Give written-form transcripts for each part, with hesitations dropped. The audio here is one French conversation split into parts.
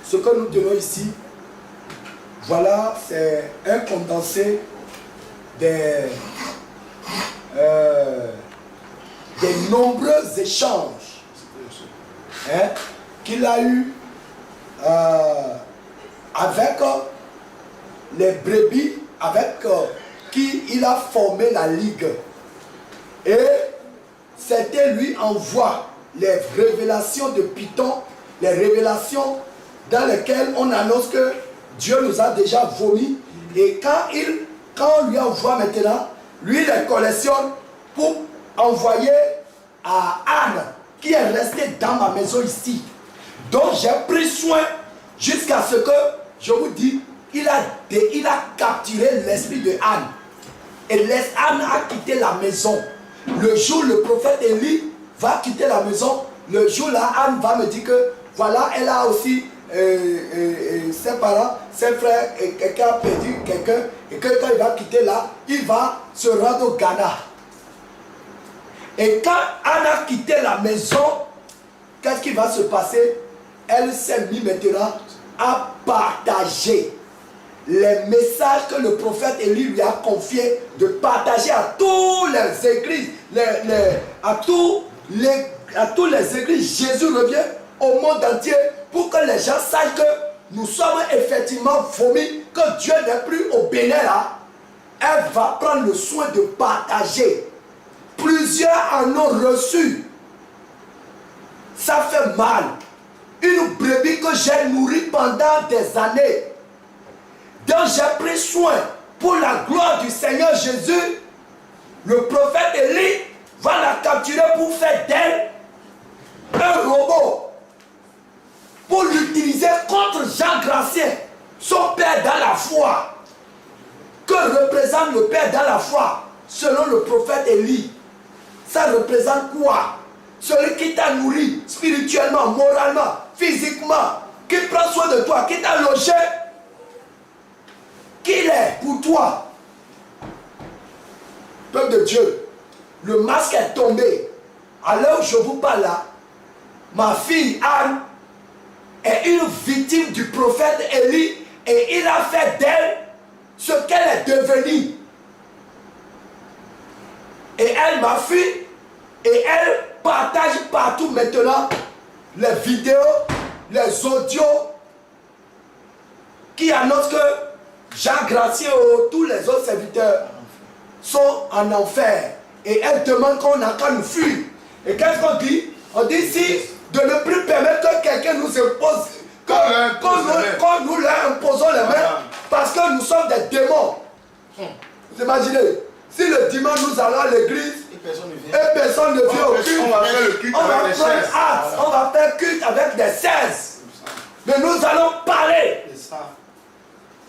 Ce que nous tenons ici, voilà, c'est un condensé des nombreux échanges qu'il a eu avec les brebis avec qui il a formé la ligue. Et c'était lui envoie les révélations de Python, les révélations dans lesquelles on annonce que Dieu nous a déjà vomi. Et quand on lui envoie maintenant, lui les collectionne pour envoyer à Anne, qui est restée dans ma maison ici. Donc j'ai pris soin jusqu'à ce que, je vous dis, il a capturé l'esprit de Anne. Et Anne a quitté la maison. Le jour le prophète Élie va quitter la maison, le jour là, Anne va me dire que voilà, elle a aussi ses parents, ses frères, et quelqu'un a perdu quelqu'un, et que quand il va quitter là, il va se rendre au Ghana. Et quand Anne a quitté la maison, qu'est-ce qui va se passer? Elle s'est mise maintenant à partager les messages que le prophète Élie lui a confiés, de partager à toutes les églises, à tous les églises. Jésus revient au monde entier pour que les gens sachent que nous sommes effectivement vomis, que Dieu n'est plus au Bénin là. Elle va prendre le soin de partager. Plusieurs en ont reçu. Ça fait mal. Une brebis que j'ai nourrie pendant des années. Donc j'ai pris soin pour la gloire du Seigneur Jésus. Le prophète Élie va la capturer pour faire d'elle un robot, pour l'utiliser contre Jean Gracien, son père dans la foi. Que représente le père dans la foi selon le prophète Élie? Ça représente quoi? Celui qui t'a nourri spirituellement, moralement, physiquement, qui prend soin de toi, qui t'a logé. Qu'il est pour toi? Peuple de Dieu, le masque est tombé. À l'heure où je vous parle là, ma fille Anne est une victime du prophète Élie et il a fait d'elle ce qu'elle est devenue. Et elle m'a fui et elle partage partout maintenant les vidéos, les audios qui annoncent que Jean Gracien ou tous les autres serviteurs sont en enfer. Et elle demande qu'on n'a qu'à nous fuir. Et qu'est-ce qu'on dit? On dit ici de ne plus permettre que quelqu'un nous impose, qu'on nous leur imposons les mains, parce que nous sommes des démons. Vous imaginez? Si le dimanche nous allons à l'église et personne ne vient au culte, on va faire culte avec des 16. Mais nous allons parler.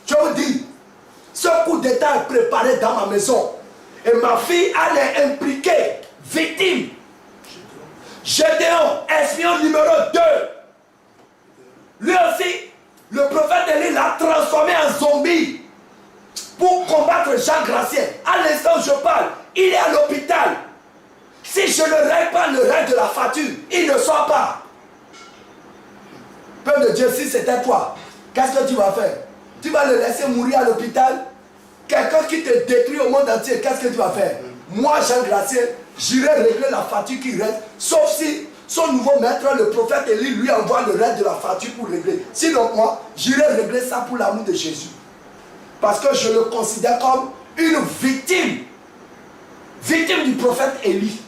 Je vous dis, ce coup d'état est préparé dans ma maison. Et ma fille, elle est impliquée, victime. Gédéon, espion numéro 2. Le prophète Élie l'a transformé en zombie pour combattre Jean Gracien. À l'instant où je parle, il est à l'hôpital. Si je ne règle pas le règne de la facture, il ne sort pas. Peuple de Dieu, si c'était toi, qu'est-ce que tu vas faire? Tu vas le laisser mourir à l'hôpital? Quelqu'un qui te détruit au monde entier, qu'est-ce que tu vas faire? Moi, Jean Gracien, j'irai régler la facture qui reste, sauf si son nouveau maître, le prophète Élie, lui envoie le reste de la facture pour régler. Sinon, moi, j'irai régler ça pour l'amour de Jésus. Parce que je le considère comme une victime. Victime du prophète Élie.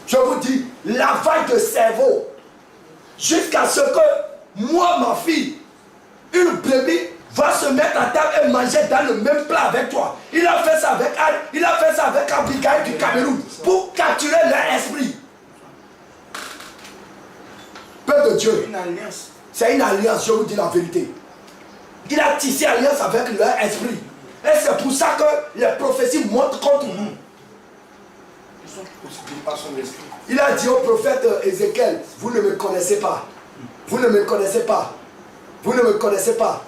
Je vous dis, lavage de cerveau. Jusqu'à ce que moi, ma fille, une brebis va se mettre à table et manger dans le même plat avec toi. Il a fait ça avec Anne, il a fait ça avec Abigail du Cameroun pour capturer leur esprit. Peuple de Dieu, c'est une alliance, je vous dis la vérité. Il a tissé alliance avec leur esprit. Et c'est pour ça que les prophéties montent contre nous. Il a dit au prophète Ézéchiel, vous ne me connaissez pas. Vous ne me connaissez pas. Vous ne me connaissez pas.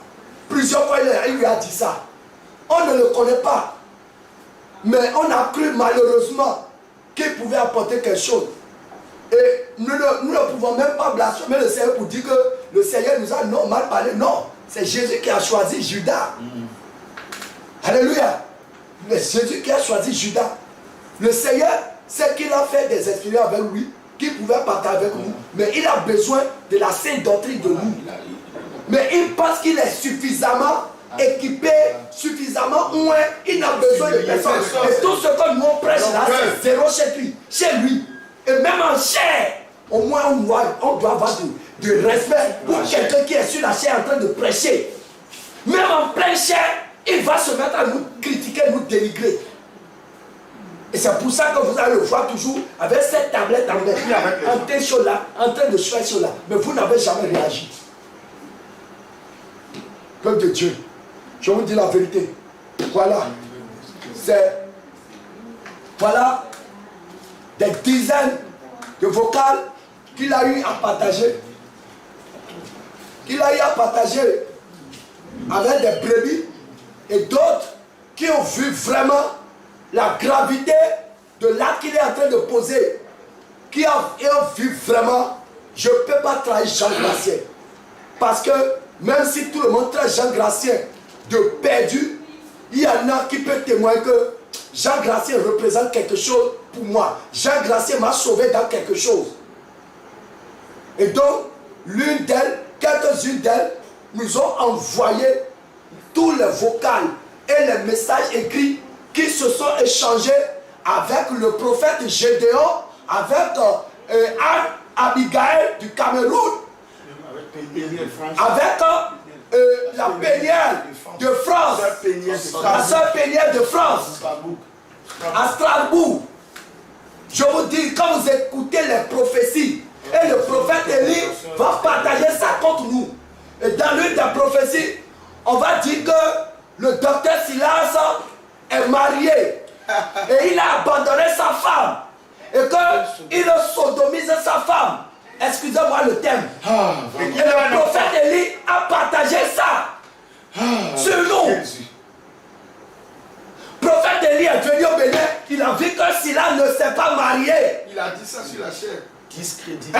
Plusieurs fois, il lui a dit ça. On ne le connaît pas. Mais on a cru malheureusement qu'il pouvait apporter quelque chose. Et nous ne pouvons même pas blasphémer le Seigneur pour dire que le Seigneur nous a non mal parlé. Non, c'est Jésus qui a choisi Judas. Alléluia. C'est Jésus qui a choisi Judas. Le Seigneur, c'est qu'il a fait des expériences avec lui, qu'il pouvait partager avec nous. Mais il a besoin de la sainte doctrine de nous. Mais il pense qu'il est suffisamment équipé, suffisamment ouin. Il n'a besoin de personne. Et tout ce que nous on prêche là, c'est zéro chez lui. Chez lui. Et même en chair, au moins on doit avoir du respect pour quelqu'un qui est sur la chair en train de prêcher. Même en pleine chair, il va se mettre à nous critiquer, nous dénigrer. Et c'est pour ça que vous allez le voir toujours avec cette tablette en main, en train de faire cela. Mais vous n'avez jamais réagi. Peuple de Dieu, je vous dis la vérité. Voilà des dizaines de vocales qu'il a eu à partager. Qu'il a eu à partager avec des brebis et d'autres qui ont vu vraiment la gravité de l'acte qu'il est en train de poser. Qui ont vu vraiment, je ne peux pas trahir Jean Gracien. Parce que même si tout le monde traite Jean Gracien de perdu, il y en a qui peuvent témoigner que Jean Gracien représente quelque chose pour moi. Jean Gracien m'a sauvé dans quelque chose. Et donc, l'une d'elles, quelques-unes d'elles, nous ont envoyé tous les vocales et les messages écrits qui se sont échangés avec le prophète Gédéon, avec Abigail du Cameroun, avec la Pénielle de France, la sœur Pénielle de France, à Strasbourg. Je vous dis, quand vous écoutez les prophéties, et le prophète Élie va partager ça contre nous. Et dans l'une des prophéties, on va dire que le docteur Silas est marié et il a abandonné sa femme et qu'il sodomise sa femme. Excusez-moi le thème. Et le prophète Élie a partagé ça sur nous. Le prophète Élie est venu au Bénin, il a vu que Silas ne s'est pas marié. Il a dit ça sur la chair. Discrédit.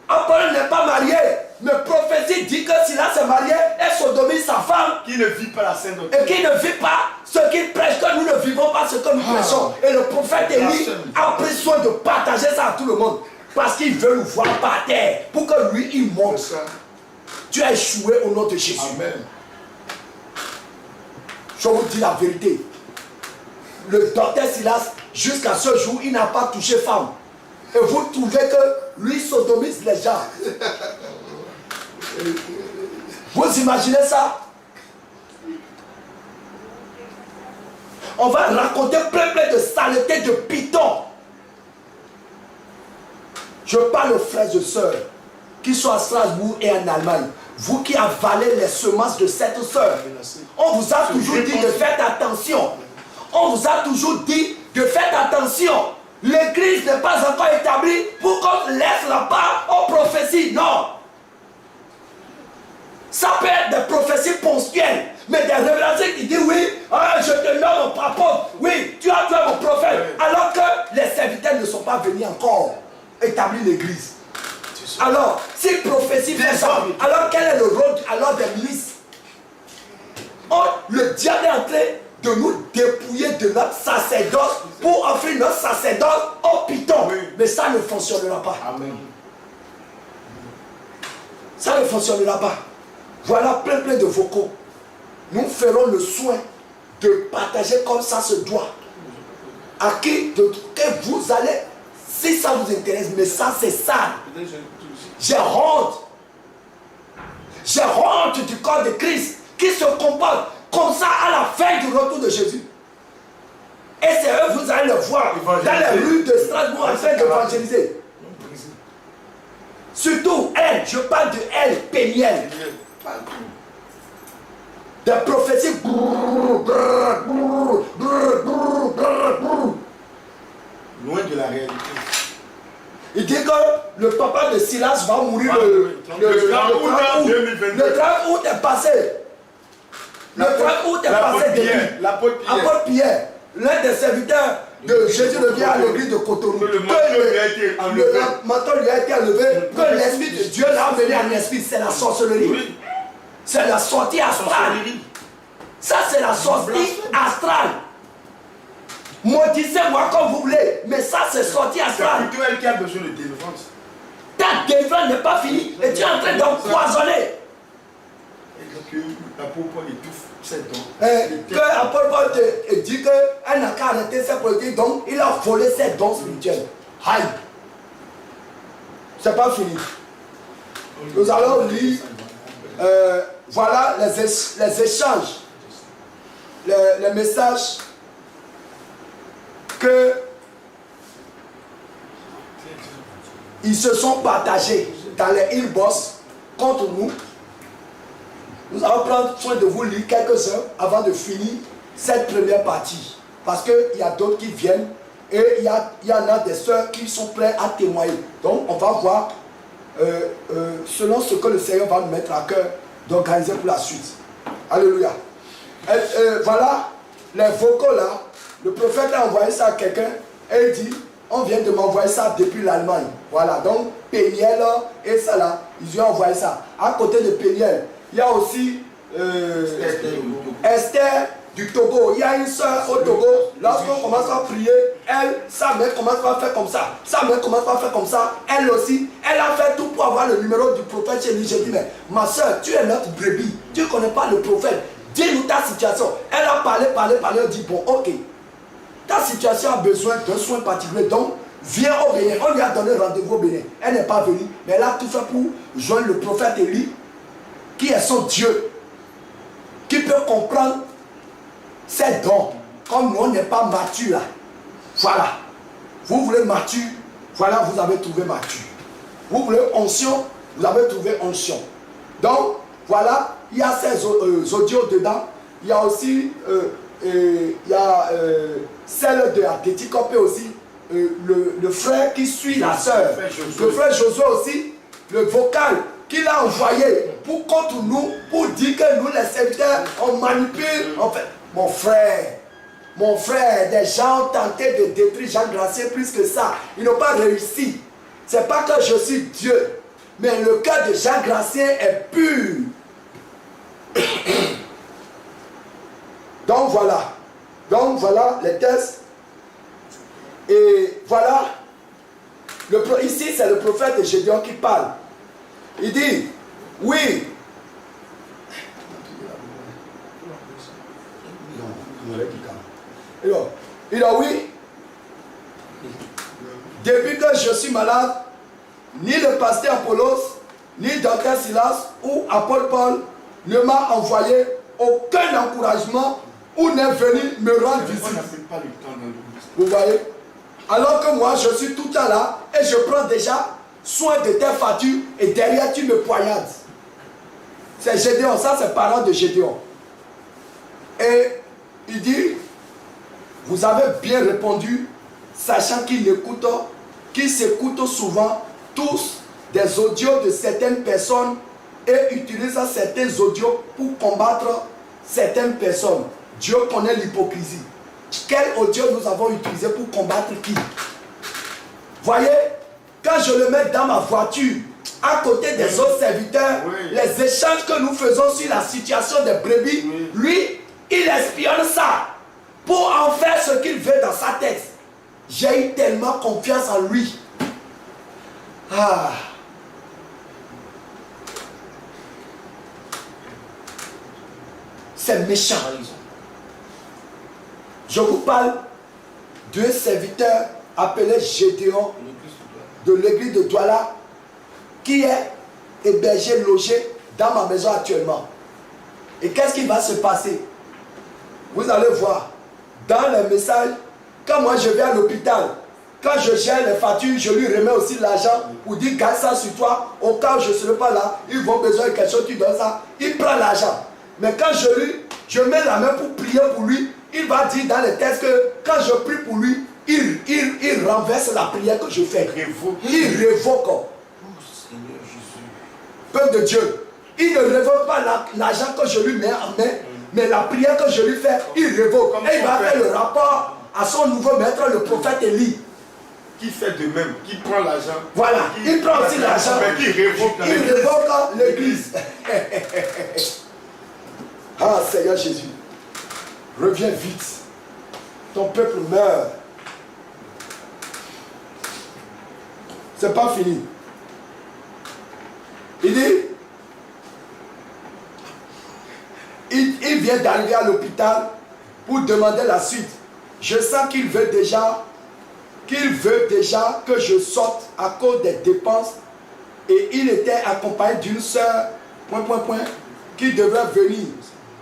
Paul n'est pas marié, mais prophétie dit que Silas s'est marié et sodomise sa femme. Qui ne vit pas la sainte doctrine. Et qui ne vit pas ce qu'il prêche, que nous ne vivons pas ce que nous prêchons. Et le prophète Élie a pris soin de partager ça à tout le monde. Parce qu'il veut nous voir par terre. Pour que lui, il montre. Tu as échoué au nom de Jésus. Amen. Je vous dis la vérité. Le docteur Silas, jusqu'à ce jour, il n'a pas touché femme. Et vous trouvez que lui sodomise les gens. Vous imaginez ça? On va raconter plein de saletés, de pitons. Je parle aux frères et sœurs qui sont à Strasbourg et en Allemagne. Vous qui avalez les semences de cette sœur. On vous a toujours dit de faire attention. On vous a toujours dit de faire attention. L'église n'est pas encore établie pour qu'on laisse la part aux prophéties. Non. ponctuelles. Mais des révélations qui disent oui, je te nomme mon apôtre, oui, tu as tué mon prophète. Alors que les serviteurs ne sont pas venus encore établir l'église. Alors, si prophétie fait ça, alors quel est le rôle alors des milices? Le diable est en train de nous dépouiller de notre sacerdoce pour offrir notre sacerdoce au python. Mais ça ne fonctionnera pas. Amen. Ça ne fonctionnera pas. Voilà plein de vocaux. Nous ferons le soin de partager comme ça se doit. À qui que vous allez, si ça vous intéresse, mais ça c'est ça. J'ai honte. J'ai honte du corps de Christ qui se comporte comme ça à la fin du retour de Jésus. Et c'est eux, vous allez le voir dans les rues de Strasbourg en train d'évangéliser. Surtout elle, je parle de elle, Péniel. Des prophéties. Loin de la réalité. Il dit que le papa de Silas va mourir le 30 août est passé. Le 30 août est passé depuis. L'apôtre Pierre, l'un des serviteurs de Jésus revient à l'église de Cotonou. Le manteau lui a été enlevé. Que l'esprit de Dieu l'a amené en esprit. C'est la sorcellerie. C'est la sortie astrale. Ça, c'est la sortie astrale. Maudissez-moi comme vous voulez, mais ça, c'est sortie astrale. C'est plutôt elle qui a besoin de délivrance. Ta délivrance n'est pas finie et tu es en train d'empoisonner. Que l'apôtre Paul étouffe cette dons. Que l'apôtre Paul te dit qu'elle n'a qu'à arrêter ses politiques, donc il a volé ses dons spirituels. Aïe! C'est pas fini. Nous allons lire, voilà les échanges, les messages que ils se sont partagés dans les inbox contre nous. Nous allons prendre soin de vous lire quelques-uns avant de finir cette première partie. Parce qu'il y a d'autres qui viennent et il y en a des sœurs qui sont prêtes à témoigner. Donc on va voir, selon ce que le Seigneur va nous mettre à cœur, d'organiser pour la suite. Alléluia. Voilà les vocaux là. Le prophète a envoyé ça à quelqu'un et il dit, on vient de m'envoyer ça depuis l'Allemagne. Voilà, donc Péniel et ça là, ils lui ont envoyé ça. À côté de Péniel, il y a aussi Esther du Togo. Il y a une soeur au Togo. Lorsqu'on commence à prier, elle, sa mère commence à faire comme ça. Sa mère commence à faire comme ça. Elle aussi, elle a fait tout pour avoir le numéro du prophète chez lui. J'ai dit, mais ma soeur, tu es notre brebis. Tu ne connais pas le prophète. Dis-nous ta situation. Elle a parlé. Elle dit, bon, ok. Ta situation a besoin d'un soin particulier. Donc, viens au Bénin. On lui a donné rendez-vous au Bénin. Elle n'est pas venue. Mais elle a tout fait pour joindre le prophète Élie, qui est son Dieu, qui peut comprendre ses dons, comme nous on n'est pas mature là. Voilà. Vous voulez mature, voilà, vous avez trouvé mature. Vous voulez onction, vous avez trouvé onction. Donc, voilà, il y a ces audios dedans. Il y a aussi, celle de Atletico aussi, le frère qui suit la sœur. Le frère Josué aussi, le vocal qu'il a envoyé pour contre nous, pour dire que nous les serviteurs, on manipule. En fait, mon frère, des gens ont tenté de détruire Jean Gracier plus que ça. Ils n'ont pas réussi. C'est pas que je suis Dieu, mais le cœur de Jean Gracier est pur. Donc voilà les tests. Et voilà, ici c'est le prophète de Gédéon qui parle. Il dit, oui. Il dit, oui. Depuis que je suis malade, ni le pasteur Apollos, ni docteur Silas ou apôtre Paul ne m'a envoyé aucun encouragement ou n'est venu me rendre visite. Vous voyez? Alors que moi, je suis tout le temps là et je prends déjà soin de tes fatures et derrière tu me poignardes. C'est Gédéon, ça c'est parent de Gédéon. Et il dit, vous avez bien répondu, sachant qu'ils s'écoutent souvent tous des audios de certaines personnes et utilise certains audios pour combattre certaines personnes. Dieu connaît l'hypocrisie. Quel audio nous avons utilisé pour combattre qui? Voyez, quand je le mets dans ma voiture, à côté des autres serviteurs, les échanges que nous faisons sur la situation des brebis, lui, il espionne ça pour en faire ce qu'il veut dans sa tête. J'ai eu tellement confiance en lui. Ah. C'est méchant. Je vous parle d'un serviteur appelé Gédéon de l'église de Douala qui est hébergé, logé dans ma maison actuellement. Et qu'est-ce qui va se passer? Vous allez voir dans les messages, quand moi je vais à l'hôpital, quand je gère les factures, je lui remets aussi l'argent pour dire garde ça sur toi, au cas où je ne serai pas là, ils vont besoin de quelque chose, tu donnes ça, il prend l'argent. Mais quand je mets la main pour prier pour lui, il va dire dans les textes que quand je prie pour lui, il renverse la prière que je fais. Il révoque. Peuple de Dieu, il ne révoque pas l'argent que je lui mets en main, mais la prière que je lui fais, il révoque. Et il va faire le rapport à son nouveau maître, le prophète Élie. Qui fait de même, qui prend l'argent. Voilà, il prend aussi l'argent. Mais qui révoque l'église. Ah Seigneur Jésus, reviens vite. Ton peuple meurt. C'est pas fini. Il dit, il vient d'arriver à l'hôpital pour demander la suite. Je sens qu'il veut déjà que je sorte à cause des dépenses. Et il était accompagné d'une soeur, qui devrait venir.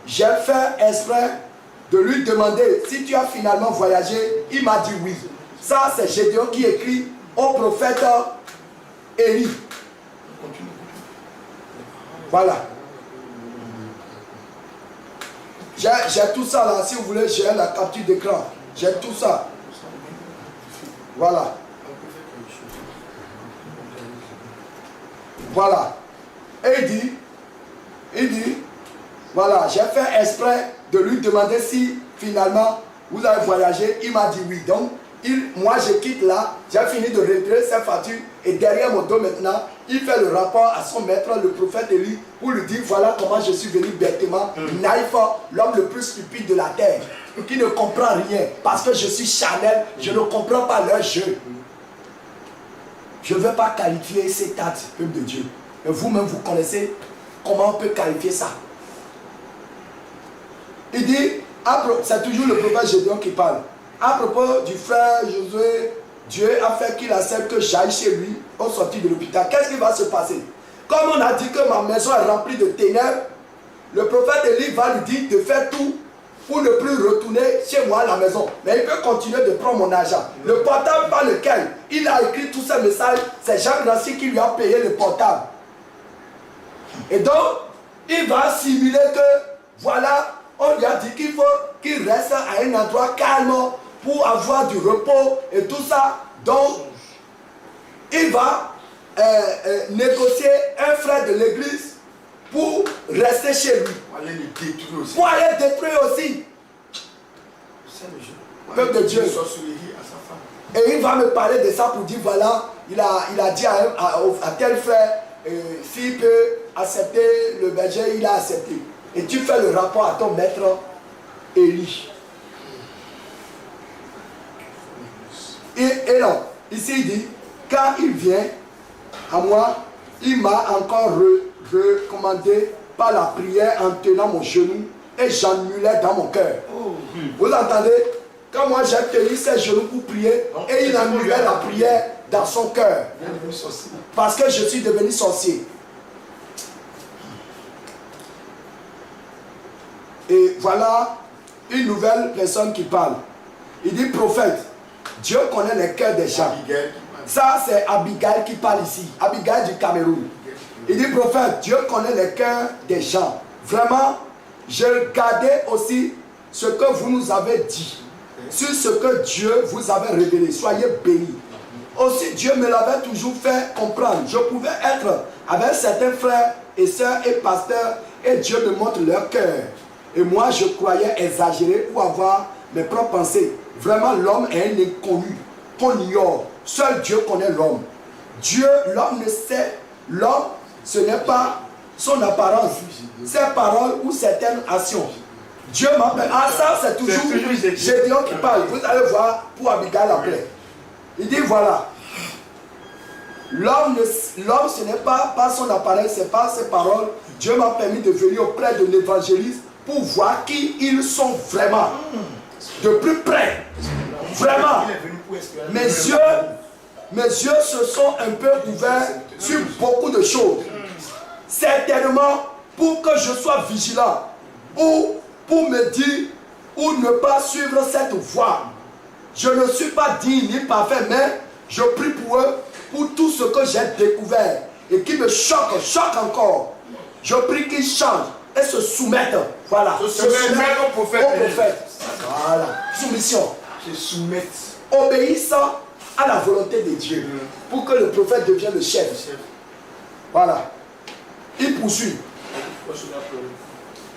J'ai fait exprès de lui demander si tu as finalement voyagé. Il m'a dit oui. Ça, c'est Gédéon qui écrit au prophète Élie. Voilà. J'ai tout ça là. Si vous voulez, j'ai la capture d'écran. J'ai tout ça. Voilà. Voilà. Et il dit, voilà, j'ai fait exprès de lui demander si finalement vous avez voyagé. Il m'a dit oui. Donc, moi je quitte là, j'ai fini de retirer sa facture et derrière mon dos maintenant, il fait le rapport à son maître, le prophète Élie, pour lui dire voilà comment je suis venu bêtement, naïf, l'homme le plus stupide de la terre, qui ne comprend rien, parce que je suis charnel, je ne comprends pas leur jeu. Je ne veux pas qualifier ces actes, peuple de Dieu. Mais vous-même, vous connaissez comment on peut qualifier ça. Il dit, c'est toujours le prophète Gédéon qui parle. À propos du frère Josué, Dieu a fait qu'il accepte que j'aille chez lui au sortir de l'hôpital. Qu'est-ce qui va se passer? Comme on a dit que ma maison est remplie de ténèbres, le prophète Élie va lui dire de faire tout pour ne plus retourner chez moi à la maison. Mais il peut continuer de prendre mon argent. Le portable par lequel il a écrit tous ces messages, c'est Jacques Nancy qui lui a payé le portable. Et donc, il va simuler que, voilà, on lui a dit qu'il faut qu'il reste à un endroit calme pour avoir du repos et tout ça. Donc, il va négocier un frère de l'église pour rester chez lui. Pour aller les détruire aussi. Pour aller détruire aussi. Peuple de Dieu. Et il va me parler de ça pour dire voilà, il a dit à tel frère, s'il peut accepter le berger, il a accepté. Et tu fais le rapport à ton maître Élie. Et non, ici il dit, quand il vient à moi, il m'a encore recommandé par la prière en tenant mon genou et j'annulais dans mon cœur. Vous entendez? Quand moi j'ai tenu ses genoux pour prier et il annulait la prière dans son cœur. Parce que je suis devenu sorcier. Et voilà une nouvelle personne qui parle. Il dit prophète, Dieu connaît les cœurs des gens. Ça c'est Abigail qui parle ici. Abigail du Cameroun. Il dit prophète, Dieu connaît les cœurs des gens. Vraiment, je regardais aussi ce que vous nous avez dit. Sur ce que Dieu vous avait révélé. Soyez bénis. Aussi Dieu me l'avait toujours fait comprendre. Je pouvais être avec certains frères et sœurs et pasteurs, et Dieu me montre leur cœur. Et moi, je croyais exagérer ou avoir mes propres pensées. Vraiment, l'homme est un inconnu qu'on ignore. Seul Dieu connaît l'homme. Dieu, l'homme ne sait. L'homme, ce n'est pas son apparence, ses paroles ou certaines actions. Dieu m'appelle. Ah, ça, c'est toujours Gédéon qui parle. Vous allez voir pour Abigail après. Il dit voilà. L'homme, ce n'est pas par son appareil, c'est par ses paroles. Dieu m'a permis de venir auprès de l'évangéliste pour voir qui ils sont vraiment. De plus près. Vraiment. Mes yeux se sont un peu ouverts sur beaucoup de choses. Certainement pour que je sois vigilant. Ou pour me dire ou ne pas suivre cette voie. Je ne suis pas digne ni parfait, mais je prie pour eux, pour tout ce que j'ai découvert et qui me choque encore. Je prie qu'ils changent et se soumettent. Voilà. Se soumettent au prophète. Voilà. Soumission. Se soumettent. Obéissant à la volonté de Dieu. Pour que le prophète devienne le chef. Voilà. Il poursuit.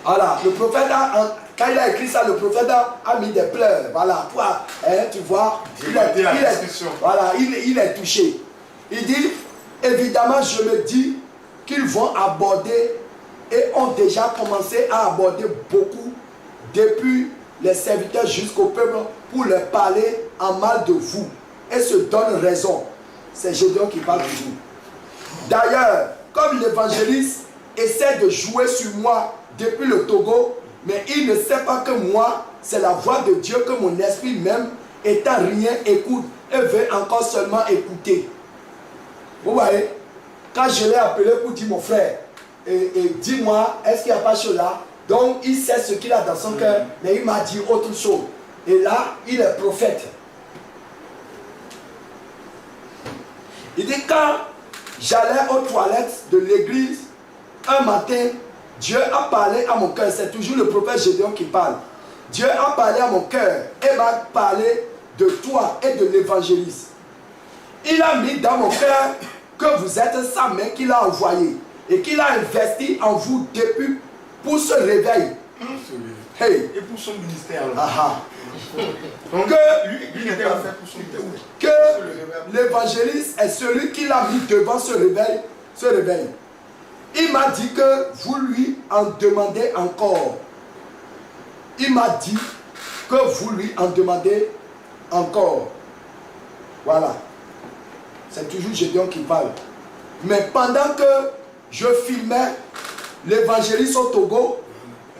Voilà. Le prophète quand il a écrit ça, le prophète a mis des pleurs. Voilà. Toi, tu vois, il est touché. Il dit, évidemment, je me dis qu'ils vont aborder et ont déjà commencé à aborder beaucoup depuis les serviteurs jusqu'au peuple pour leur parler en mal de vous et se donnent raison. C'est Gédéon qui parle toujours. D'ailleurs, comme l'évangéliste essaie de jouer sur moi depuis le Togo, mais il ne sait pas que moi, c'est la voix de Dieu que mon esprit même, étant rien, écoute et veut encore seulement écouter. Vous voyez, quand je l'ai appelé pour dire mon frère, et dis-moi, est-ce qu'il n'y a pas chose là? Donc il sait ce qu'il a dans son cœur, mais il m'a dit autre chose. Et là, il est prophète. Il dit quand j'allais aux toilettes de l'église, un matin, Dieu a parlé à mon cœur. C'est toujours le prophète Gédéon qui parle. Dieu a parlé à mon cœur et m'a parlé de toi et de l'évangéliste. Il a mis dans mon cœur que vous êtes sa main qu'il a envoyée et qu'il a investi en vous depuis pour ce réveil. Hey. Et pour son ministère. Donc, que l'évangéliste est celui qui l'a mis devant ce réveil. Il m'a dit que vous lui en demandez encore. Il m'a dit que vous lui en demandez encore. Voilà. C'est toujours Gédéon qui parle. Mais pendant que je filmais l'évangéliste au Togo,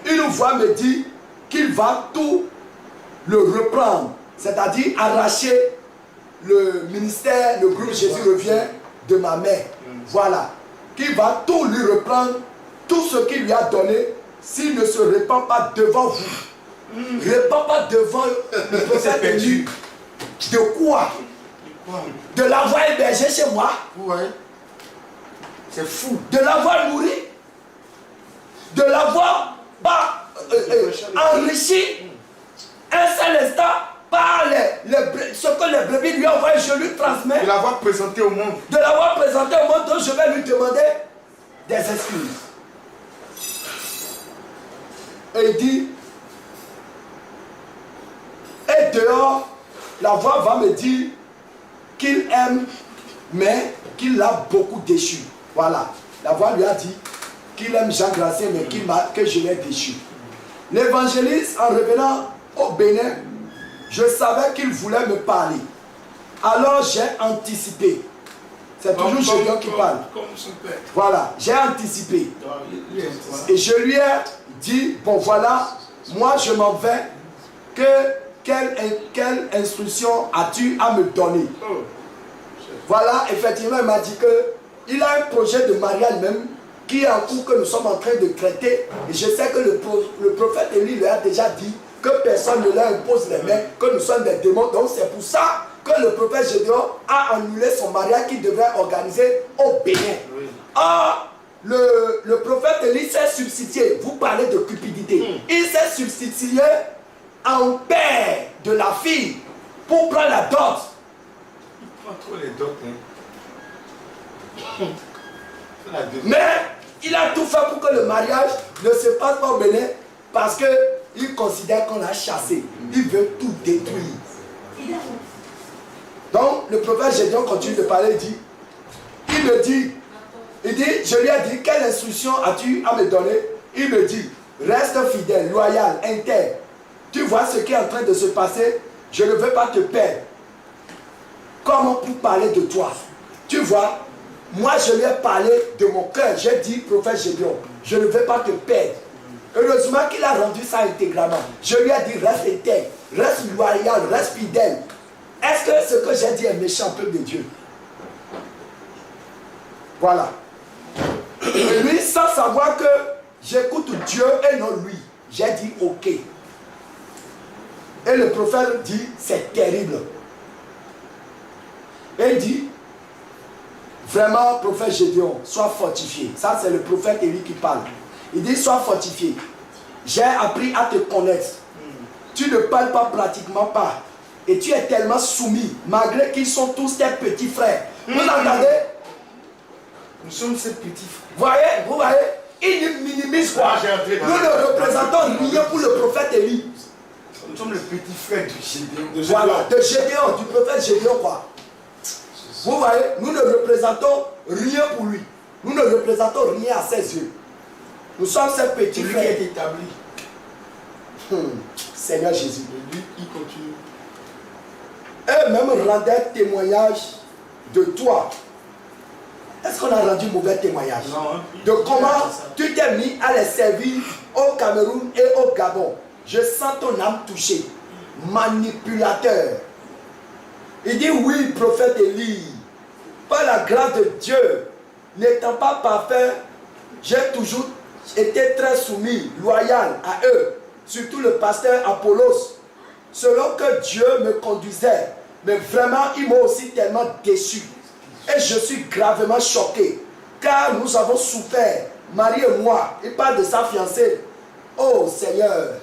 une voix me dit qu'il va tout le reprendre. C'est-à-dire arracher le ministère, le groupe Jésus revient de ma main. Voilà. Qu'il va tout lui reprendre, tout ce qu'il lui a donné, s'il ne se répand pas devant vous. Répand pas devant le prophète élu. De quoi? De l'avoir hébergé chez moi. Ouais. C'est fou. De l'avoir nourri. De l'avoir enrichi un seul instant par ce que les brebis lui envoient, je lui transmets. De l'avoir présenté au monde. De l'avoir présenté au monde, donc je vais lui demander des excuses. Et il dit, et dehors, la voix va me dire qu'il aime, mais qu'il l'a beaucoup déchu. Voilà. La voix lui a dit qu'il aime Jean Gracien, mais que je l'ai déchu. L'évangéliste, en revenant au Bénin, je savais qu'il voulait me parler. Alors j'ai anticipé. C'est toujours Gédéon qui parle. Voilà, j'ai anticipé. Et je lui ai dit, bon voilà, moi je m'en vais. Quelle instruction as-tu à me donner? Voilà, effectivement, il m'a dit qu'il a un projet de mariage même qui est en cours, que nous sommes en train de traiter. Et je sais que le prophète Élie lui a déjà dit que personne ne leur impose les mains, que nous sommes des démons. Donc c'est pour ça que le prophète Gédéon a annulé son mariage qu'il devait organiser au Bénin. Or, le prophète Élie s'est substitué. Vous parlez de cupidité. Il s'est substitué en père de la fille pour prendre la dot. Il prend trop les dots. Hein. Mais Il a tout fait pour que le mariage ne se passe pas au Bénin parce qu'il considère qu'on l'a chassé. Il veut tout détruire. Donc, le prophète Gédéon continue de parler, il me dit, je lui ai dit, quelle instruction as-tu à me donner? Il me dit, reste fidèle, loyal, intègre. Tu vois ce qui est en train de se passer, je ne veux pas te perdre. Comment pour parler de toi? Tu vois, moi je lui ai parlé de mon cœur. J'ai dit, prophète Gédéon, je ne veux pas te perdre. Heureusement qu'il a rendu ça intégralement. Je lui ai dit, reste intègre, reste loyal, reste fidèle. Est-ce que ce que j'ai dit est méchant, peuple de Dieu? Voilà. Et lui, sans savoir que j'écoute Dieu et non lui, j'ai dit ok. Et le prophète dit, c'est terrible. Et il dit, vraiment, prophète Gédéon, sois fortifié. Ça, c'est le prophète Élie qui parle. Il dit, sois fortifié. J'ai appris à te connaître. Tu ne parles pas pratiquement pas. Et tu es tellement soumis, malgré qu'ils sont tous tes petits frères. Vous entendez? Nous sommes ses petits frères. Vous voyez, il minimise quoi? Nous ne représentons rien pour le prophète Élie. Nous sommes le petit frère de Gédéon. Voilà, de Gédéon, du prophète Gédéon quoi. Vous voyez, nous ne représentons rien pour lui. Nous ne représentons rien à ses yeux. Nous sommes ses petits frères. Qui est établi. Seigneur Jésus. Et lui, il continue. Eux-mêmes rendaient témoignage de toi. Est-ce qu'on a rendu mauvais témoignage? Non. De comment tu t'es mis à les servir au Cameroun et au Gabon. Je sens ton âme touchée. Manipulateur. Il dit oui, prophète Élie. Par la grâce de Dieu, n'étant pas parfait, j'ai toujours été très soumis, loyal à eux. Surtout le pasteur Apollos. Selon que Dieu me conduisait. Mais vraiment, il m'a aussi tellement déçu. Et je suis gravement choqué. Car nous avons souffert, Marie et moi. Il parle de sa fiancée. Oh Seigneur,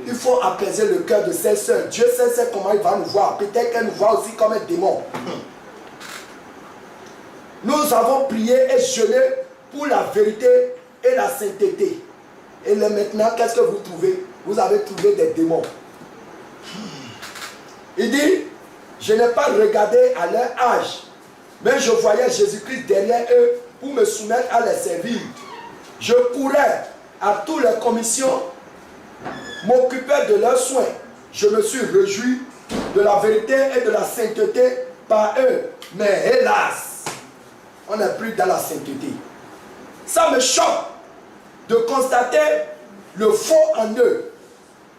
il faut apaiser le cœur de ses soeurs. Dieu sait comment il va nous voir. Peut-être qu'elle nous voit aussi comme un démon. Nous avons prié et jeûné pour la vérité et la sainteté. Et là, maintenant, qu'est-ce que vous trouvez? Vous avez trouvé des démons. Il dit, je n'ai pas regardé à leur âge, mais je voyais Jésus-Christ derrière eux pour me soumettre à les servir. Je courais à toutes les commissions, m'occupais de leurs soins. Je me suis réjoui de la vérité et de la sainteté par eux. Mais hélas, on n'est plus dans la sainteté. Ça me choque de constater le faux en eux,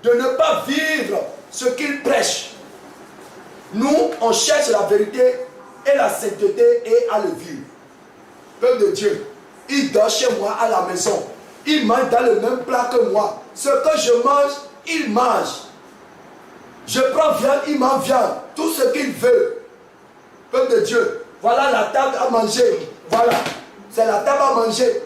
de ne pas vivre ce qu'ils prêchent. Nous, on cherche la vérité et la sainteté et à le vivre. Peuple de Dieu, il dort chez moi à la maison. Il mange dans le même plat que moi. Ce que je mange, il mange. Je prends viande, il mange viande. Tout ce qu'il veut. Peuple de Dieu, voilà la table à manger. Voilà, c'est la table à manger.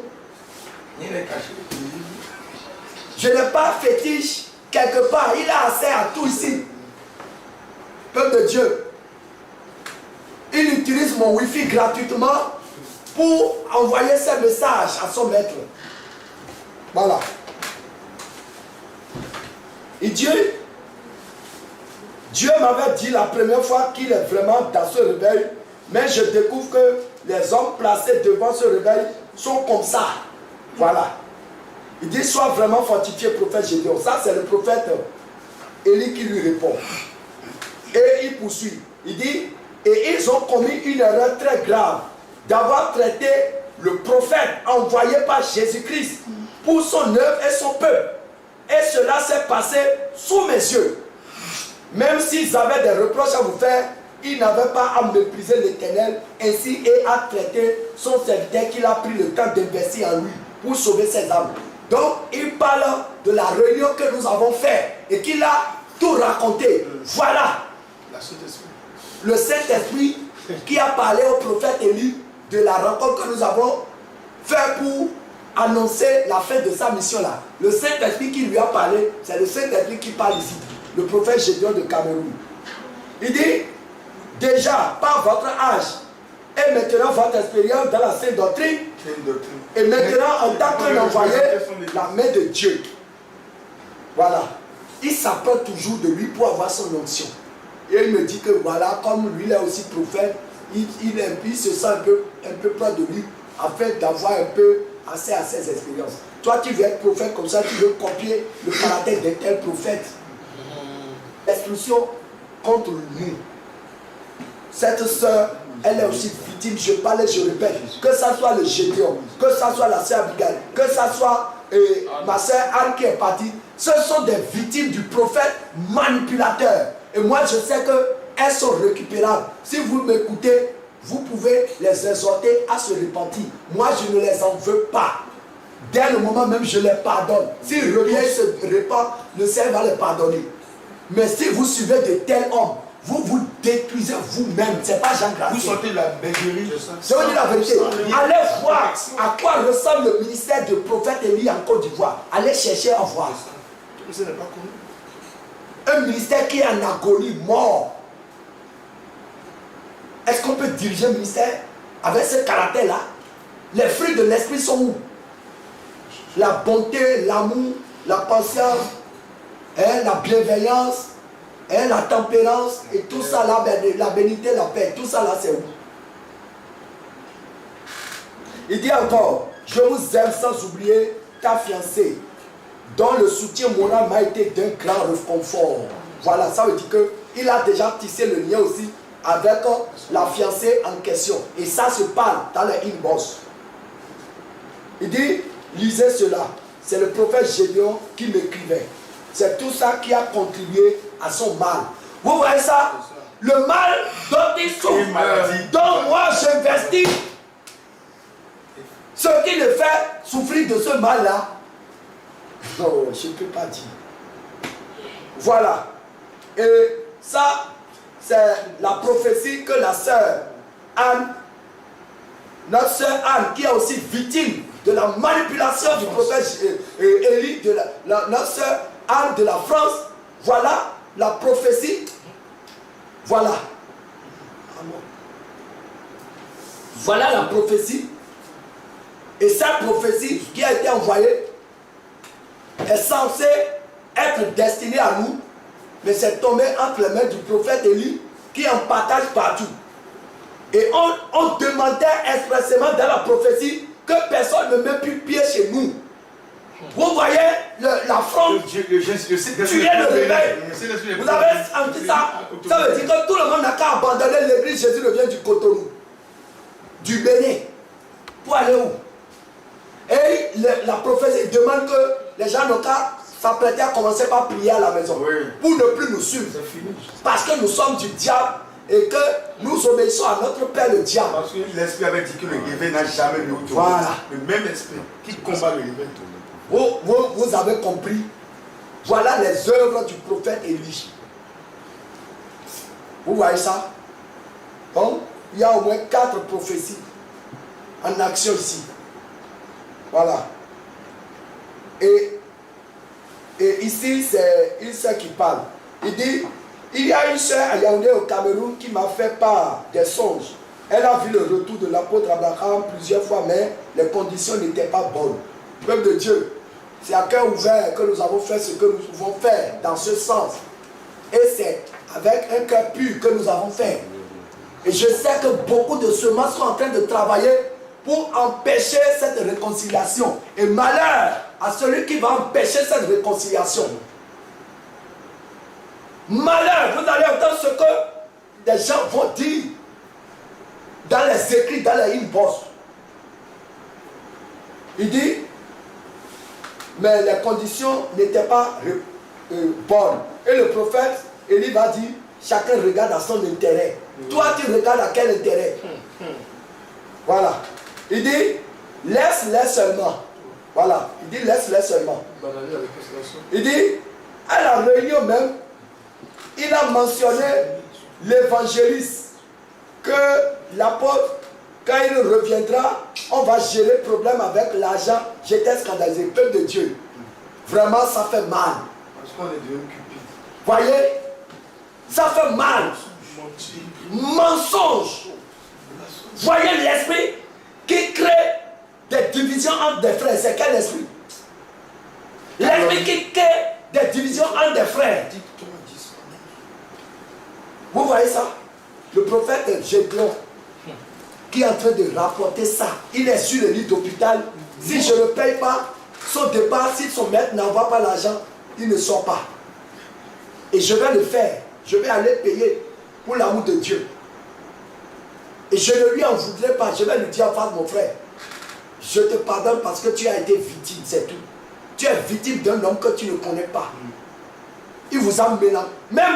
Je n'ai pas fétiche quelque part. Il a accès à tout ici. Peuple de Dieu, il utilise mon Wi-Fi gratuitement pour envoyer ses messages à son maître. Voilà. Et Dieu m'avait dit la première fois qu'il est vraiment dans ce réveil, mais je découvre que les hommes placés devant ce réveil sont comme ça. Voilà. Il dit, sois vraiment fortifié, prophète Gédéon. Ça, c'est le prophète Élie qui lui répond. Et il poursuit. Il dit, et ils ont commis une erreur très grave d'avoir traité le prophète envoyé par Jésus-Christ pour son œuvre et son peuple. Et cela s'est passé sous mes yeux. Même s'ils avaient des reproches à vous faire, ils n'avaient pas à mépriser l'Éternel ainsi et à traiter son serviteur qu'il a pris le temps d'investir en lui pour sauver ses âmes. Donc, il parle de la réunion que nous avons faite et qu'il a tout raconté. Voilà. Le Saint-Esprit qui a parlé au prophète Élie de la rencontre que nous avons faite pour annoncer la fin de sa mission là. Le Saint-Esprit qui lui a parlé, c'est le Saint-Esprit qui parle ici. Le prophète Gédéon de Cameroun. Il dit, déjà, par votre âge Et maintenant, votre expérience dans la sainte doctrine. Et maintenant, en tant qu'un envoyé, la main de Dieu. Voilà. Il s'apprend toujours de lui pour avoir son onction. Et il me dit que voilà, comme lui il est aussi prophète, il se sent un peu proche de lui, afin d'avoir un peu assez à ses expériences. Toi, tu veux être prophète comme ça, tu veux copier le caractère d'un tel prophète. L'exclusion contre nous. Cette soeur, elle est aussi victime, je parle et je répète, que ça soit le Gédéon, que ça soit la sœur Abigail, que ça soit ma sœur Anne qui est partie, ce sont des victimes du prophète manipulateur. Et moi je sais qu'elles sont récupérables. Si vous m'écoutez, vous pouvez les exhorter à se repentir. Moi je ne les en veux pas. Dès le moment même je les pardonne. S'ils reviennent et se répandent, le Seigneur va les pardonner. Mais si vous suivez de tels hommes, vous vous détruisez vous-même. Ce n'est pas Jean Gracier. Vous sortez la béguerie. Je vous dis la vérité. Allez voir à quoi ressemble le ministère du prophète Élie en Côte d'Ivoire. Allez chercher à voir. Un ministère qui est en agonie, mort. Est-ce qu'on peut diriger un ministère avec ce caractère-là? Les fruits de l'esprit sont où? La bonté, l'amour, la patience, la bienveillance, la tempérance et tout ça là, la bénité, la paix, tout ça là c'est où? Il dit encore, je vous aime sans oublier ta fiancée, dont le soutien moral m'a été d'un grand réconfort. Voilà, ça veut dire qu'il a déjà tissé le lien aussi avec la fiancée en question. Et ça se parle dans les inbox. Il dit, lisez cela. C'est le prophète Gédéon qui m'écrivait. C'est tout ça qui a contribué à son mal. Vous voyez ça? Le mal dont il souffre, dont moi j'investis, ce qui le fait souffrir de ce mal-là, non, je ne peux pas dire. Voilà. Et ça, c'est la prophétie que la sœur Anne, notre sœur Anne, qui est aussi victime de la manipulation du prophète Élie, notre sœur Anne de la France, voilà la prophétie. Voilà. Voilà la prophétie. Et cette prophétie qui a été envoyée est censée être destinée à nous, mais c'est tombé entre les mains du prophète Élie qui en partage partout. Et on demandait expressément dans la prophétie que personne ne met plus pied chez nous. Vous voyez la fronde, tu es le réveil. Vous avez senti ça? Ça veut dire que tout le monde n'a qu'à abandonner l'église. Jésus revient du Cotonou, du Bénin, pour aller où? Et la prophétie demande que les gens n'ont qu'à s'apprêter à commencer par prier à la maison, pour ne plus nous suivre. Parce que nous sommes du diable et que nous obéissons à notre père le diable. Parce que l'esprit avait dit que le réveil n'a jamais eu autour. Voilà. Le même esprit qui combat le réveil. Vous avez compris. Voilà les œuvres du prophète Élie. Vous voyez ça? Donc, il y a au moins 4 prophéties en action ici. Voilà. Et ici, c'est une sœur qui parle. Il dit, il y a une sœur à Yaoundé au Cameroun qui m'a fait part des songes. Elle a vu le retour de l'apôtre Abraham plusieurs fois, mais les conditions n'étaient pas bonnes. Peuple de Dieu, c'est à cœur ouvert que nous avons fait ce que nous pouvons faire dans ce sens. Et c'est avec un cœur pur que nous avons fait. Et je sais que beaucoup de semences sont en train de travailler pour empêcher cette réconciliation. Et malheur à celui qui va empêcher cette réconciliation. Malheur, vous allez entendre ce que des gens vont dire dans les écrits, dans les inbox. Il dit, mais les conditions n'étaient pas bonnes. Et le prophète Élie va dire, chacun regarde à son intérêt. Toi, tu regardes à quel intérêt? Voilà. Il dit, laisse-les seulement. Voilà. Il dit, laisse-les seulement. Il dit, à la réunion même, il a mentionné l'évangéliste, que l'apôtre, quand il reviendra, on va gérer le problème avec l'argent. J'étais scandalisé. Peuple de Dieu. Vraiment, ça fait mal. Parce qu'on est devenu cupide. Voyez, ça fait mal. Mensonge. Voyez l'esprit qui crée des divisions entre des frères. C'est quel esprit? L'esprit qui crée des divisions entre des frères. Vous voyez ça? Le prophète Gédéon qui est en train de rapporter ça. Il est sur le lit d'hôpital. Si je ne paye pas son départ, si son maître n'envoie pas l'argent, il ne sort pas. Et je vais le faire. Je vais aller payer pour l'amour de Dieu. Et je ne lui en voudrais pas. Je vais lui dire en face, mon frère, je te pardonne parce que tu as été victime, c'est tout. Tu es victime d'un homme que tu ne connais pas. Il vous a mélangé. Même,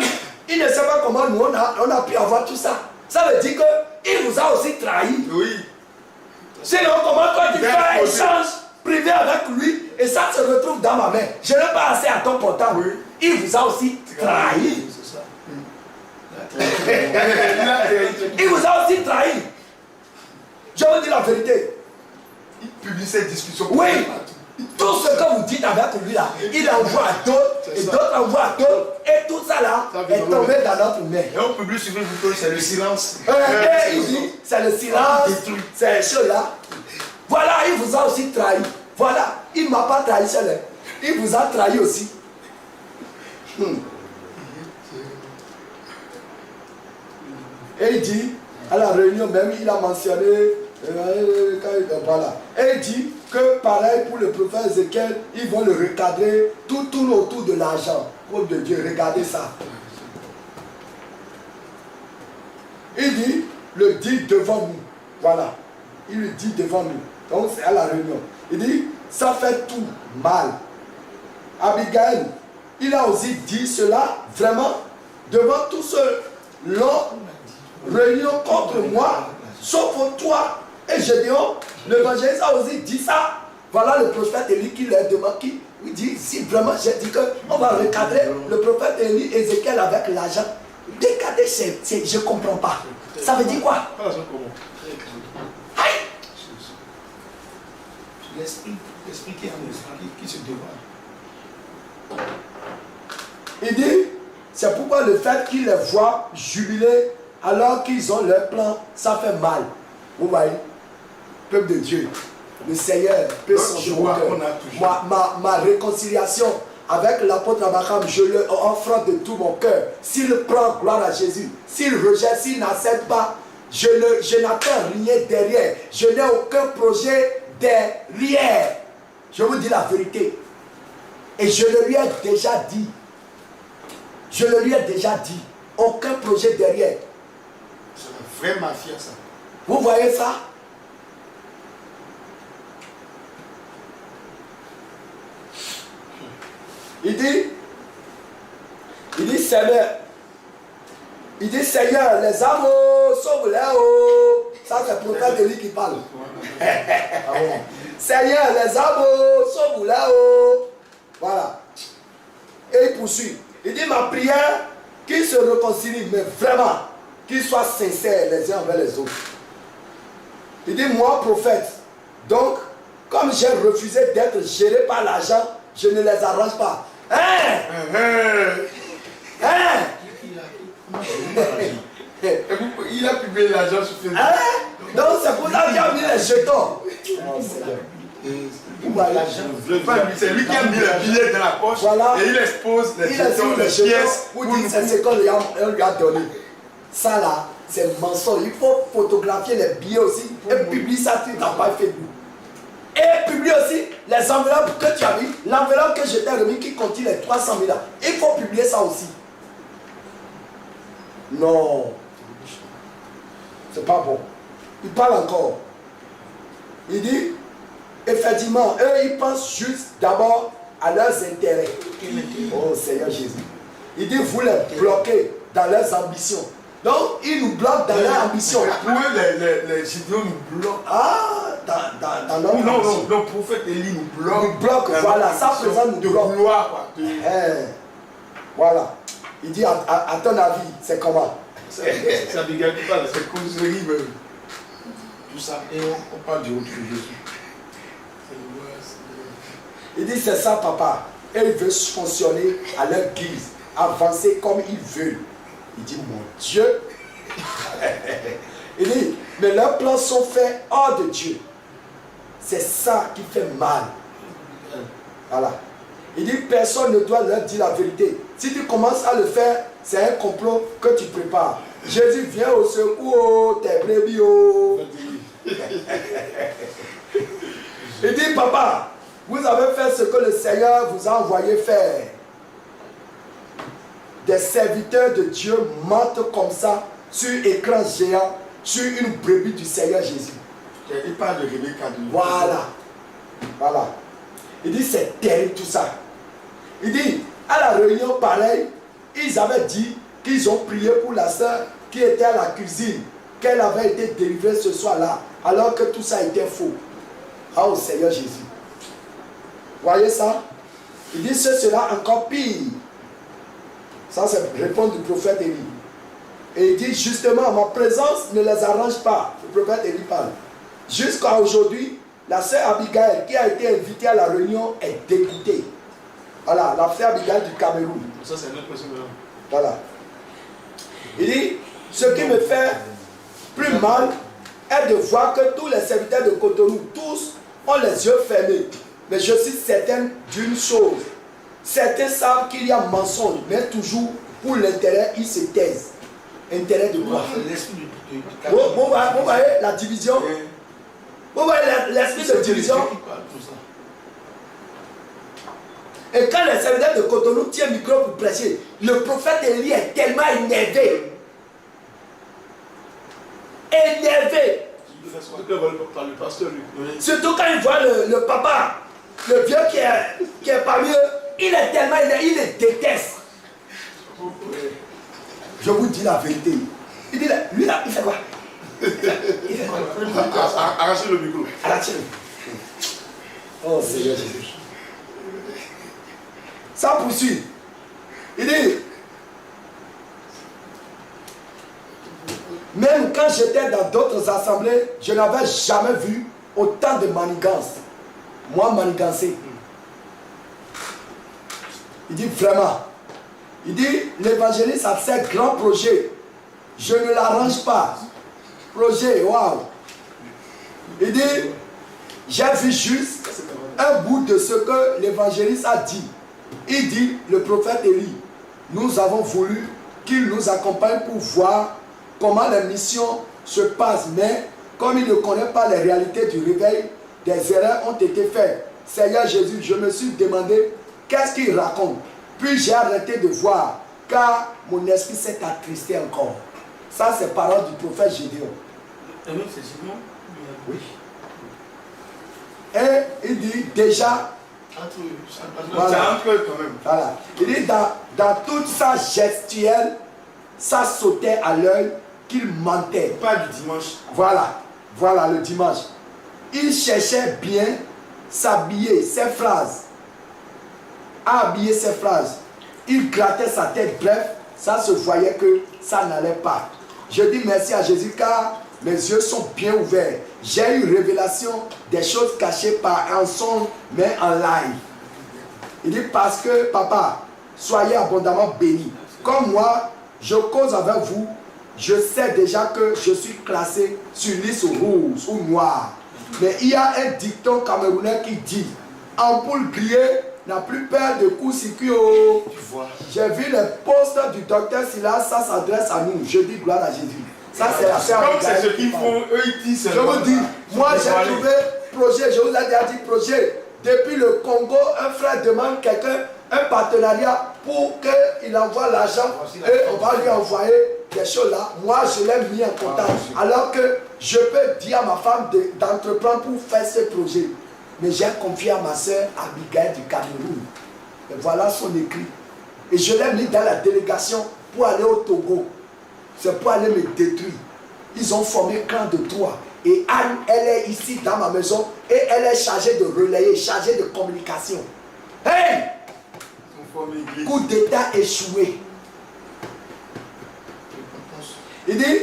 il ne sait pas comment nous, on a pu avoir tout ça. Ça veut dire qu'il vous a aussi trahi. Oui. Sinon, comment toi tu fais un échange privé avec lui et ça se retrouve dans ma main. Je n'ai pas assez à ton portable. Oui. Il vous a aussi trahi. C'est ça. Il vous a aussi trahi. Je vous dis la vérité. Il publie cette discussion. Oui. Tout ce que vous dites avec lui là, il envoie à d'autres, et d'autres envoient à d'autres, et tout ça là est tombé dans notre main. Et on publie sur Facebook, c'est le silence. Et il dit, c'est le silence, c'est ce là. Voilà, il vous a aussi trahi. Voilà, il ne m'a pas trahi seul. Il vous a trahi aussi. Et il dit, à la réunion même, il a mentionné, voilà. Et il dit que pareil pour le prophète Ézéchiel, ils vont le recadrer, tout tourne autour de l'argent. Oh de Dieu, regardez ça. Il dit, le dit devant nous. Voilà. Il le dit devant nous. Donc c'est à la réunion. Il dit, ça fait tout mal. Abigail, il a aussi dit cela vraiment devant tous ceux l'ont réunion contre moi, sauf toi. Et Gédéon, l'évangéliste a aussi dit ça. Voilà le prophète Élie qui leur demande, qui lui dit, si vraiment j'ai dit qu'on va recadrer le prophète Élie, Ézéchiel avec l'argent. Recadrer, je ne comprends pas. Ça veut dire quoi? L'esprit qui est en l'esprit qui se dévoile. Il dit, c'est pourquoi le fait qu'ils les voient jubiler alors qu'ils ont leur plan, ça fait mal. Vous voyez, peuple de Dieu, le Seigneur peut changer mon cœur. Ma réconciliation avec l'apôtre Abraham, je le offre de tout mon cœur. S'il prend gloire à Jésus, s'il rejette, s'il n'accepte pas, je n'attends rien derrière. Je n'ai aucun projet derrière. Je vous dis la vérité. Et je le lui ai déjà dit. Je le lui ai déjà dit. Aucun projet derrière. C'est la vraie mafia, ça. Vous voyez ça? Il dit Seigneur, Seigneur, les âmes, sauve-les, oh. Ça c'est le prophète Élie qui parle. Seigneur, les âmes, sauve-les, oh. Voilà. Et il poursuit. Il dit ma prière, qu'ils se réconcilient, mais vraiment, qu'ils soient sincères les uns envers les autres. Il dit moi, prophète, donc, comme j'ai refusé d'être géré par l'argent, je ne les arrange pas. Il a publié l'argent sur Facebook. Donc c'est pour ça qu'il a mis les jetons. C'est lui qui a mis le billet dans la poche, voilà. Et il expose les jetons, les pièces pour dire c'est ce qu'on lui a donné. Ça là, c'est mensonge. Il faut photographier les billets aussi et publier ça sur ta page Facebook. Et publier aussi les enveloppes que tu as mis, l'enveloppe que je t'ai remis qui contient les 300 000 là. Il faut publier ça aussi. Non. C'est pas bon. Il parle encore. Il dit, effectivement, eux, ils pensent juste d'abord à leurs intérêts. Oh Seigneur Jésus. Il dit, vous les bloquez dans leurs ambitions. Donc, ils nous bloquent dans leurs ambitions. Pour eux, les Gideons nous bloquent. Ah, dans leur ambition. Non, le prophète Élie nous bloque. Nous bloque, voilà, ça présente nous bloque. De gloire, quoi. Voilà. Il dit, à ton avis, c'est comment? C'est Abigail qui parle, c'est causerie, tout ça. Et on parle du retour de Jésus. Il dit, c'est ça, papa. Et ils veulent fonctionner à leur guise, avancer comme ils veulent. Il dit, mon Dieu. Il dit, Mais leurs plans sont faits hors de Dieu. C'est ça qui fait mal. Voilà. Il dit, personne ne doit leur dire la vérité. Si tu commences à le faire, c'est un complot que tu prépares. Jésus vient au secours, tes brebis. Il dit, papa, vous avez fait ce que le Seigneur vous a envoyé faire. Des serviteurs de Dieu mentent comme ça sur écran géant, sur une brebis du Seigneur Jésus. Il parle de Rebecca. Voilà. Voilà. Il dit, c'est terrible tout ça. Il dit, à la réunion pareille, ils avaient dit qu'ils ont prié pour la sœur qui était à la cuisine, qu'elle avait été délivrée ce soir-là, alors que tout ça était faux. Ah, au Seigneur Jésus. Voyez ça? Il dit, ce sera encore pire. Ça, c'est réponse du prophète Élie. Et il dit, justement, ma présence ne les arrange pas. Le prophète Élie parle. Jusqu'à aujourd'hui, la sœur Abigail, qui a été invitée à la réunion, est dégoûtée. Voilà, la sœur Abigail du Cameroun. Ça, c'est notre question. Voilà. Il dit, ce qui me fait plus mal est de voir que tous les serviteurs de Cotonou, tous ont les yeux fermés. Mais je suis certaine d'une chose. Certains savent qu'il y a mensonge, mais toujours pour l'intérêt, ils se taisent. Intérêt de quoi? Vous voyez la division? Vous voyez l'esprit de division? Et quand les serviteurs de Cotonou tiennent le micro pour prêcher, le prophète Élie est tellement énervé. Énervé. Surtout quand il voit le papa, le vieux qui est parmi eux, il est tellement énervé, il les déteste. Je vous dis la vérité. Il dit, lui là, il fait quoi? Arrachez le micro. Arrachez-le. Oh Seigneur Jésus. Ça poursuit. Il dit, même quand j'étais dans d'autres assemblées, je n'avais jamais vu autant de manigances. Moi, manigancé. Il dit vraiment. Il dit, l'évangéliste a ses grands projets. Je ne l'arrange pas. Projet, waouh. Il dit, j'ai vu juste un bout de ce que l'évangéliste a dit. Il dit, le prophète Élie, nous avons voulu qu'il nous accompagne pour voir comment les missions se passent. Mais comme il ne connaît pas les réalités du réveil, des erreurs ont été faites. Seigneur Jésus, je me suis demandé qu'est-ce qu'il raconte. Puis j'ai arrêté de voir, car mon esprit s'est attristé encore. Ça, c'est parole du prophète Gédéon. Oui. Et il dit déjà, voilà. Voilà. Il dit dans toute sa gestuelle, ça sautait à l'œil qu'il mentait. Pas du dimanche. Voilà. Voilà le dimanche. Il cherchait bien s'habiller, ses phrases. Habiller ses phrases. Il grattait sa tête, bref, ça se voyait que ça n'allait pas. Je dis merci à Jésus car mes yeux sont bien ouverts. J'ai eu révélation des choses cachées par un son, mais en live. Il dit parce que, papa, soyez abondamment bénis. Comme moi, je cause avec vous, je sais déjà que je suis classé sur liste rouge ou noire. Mais il y a un dicton camerounais qui dit, ampoule grillée n'a plus peur de court-circuit. J'ai vu les postes du docteur Silas, ça s'adresse à nous. Je dis gloire à Jésus. Ça, c'est la sœur. Comme c'est ce qu'ils font, eux ils disent. Je vous dis, moi j'ai trouvé projet, je vous ai déjà dit projet. Depuis le Congo, un frère demande quelqu'un un partenariat pour qu'il envoie l'argent et on va lui envoyer des choses là. Moi, je l'ai mis en contact. Alors que je peux dire à ma femme d'entreprendre pour faire ce projet. Mais j'ai confié à ma soeur Abigail du Cameroun. Et voilà son écrit. Et je l'ai mis dans la délégation pour aller au Togo. C'est pour aller me détruire. Ils ont formé clan de 3. Et Anne, elle est ici dans ma maison et elle est chargée de relayer, chargée de communication. Hey! Coup d'état échoué. Il dit,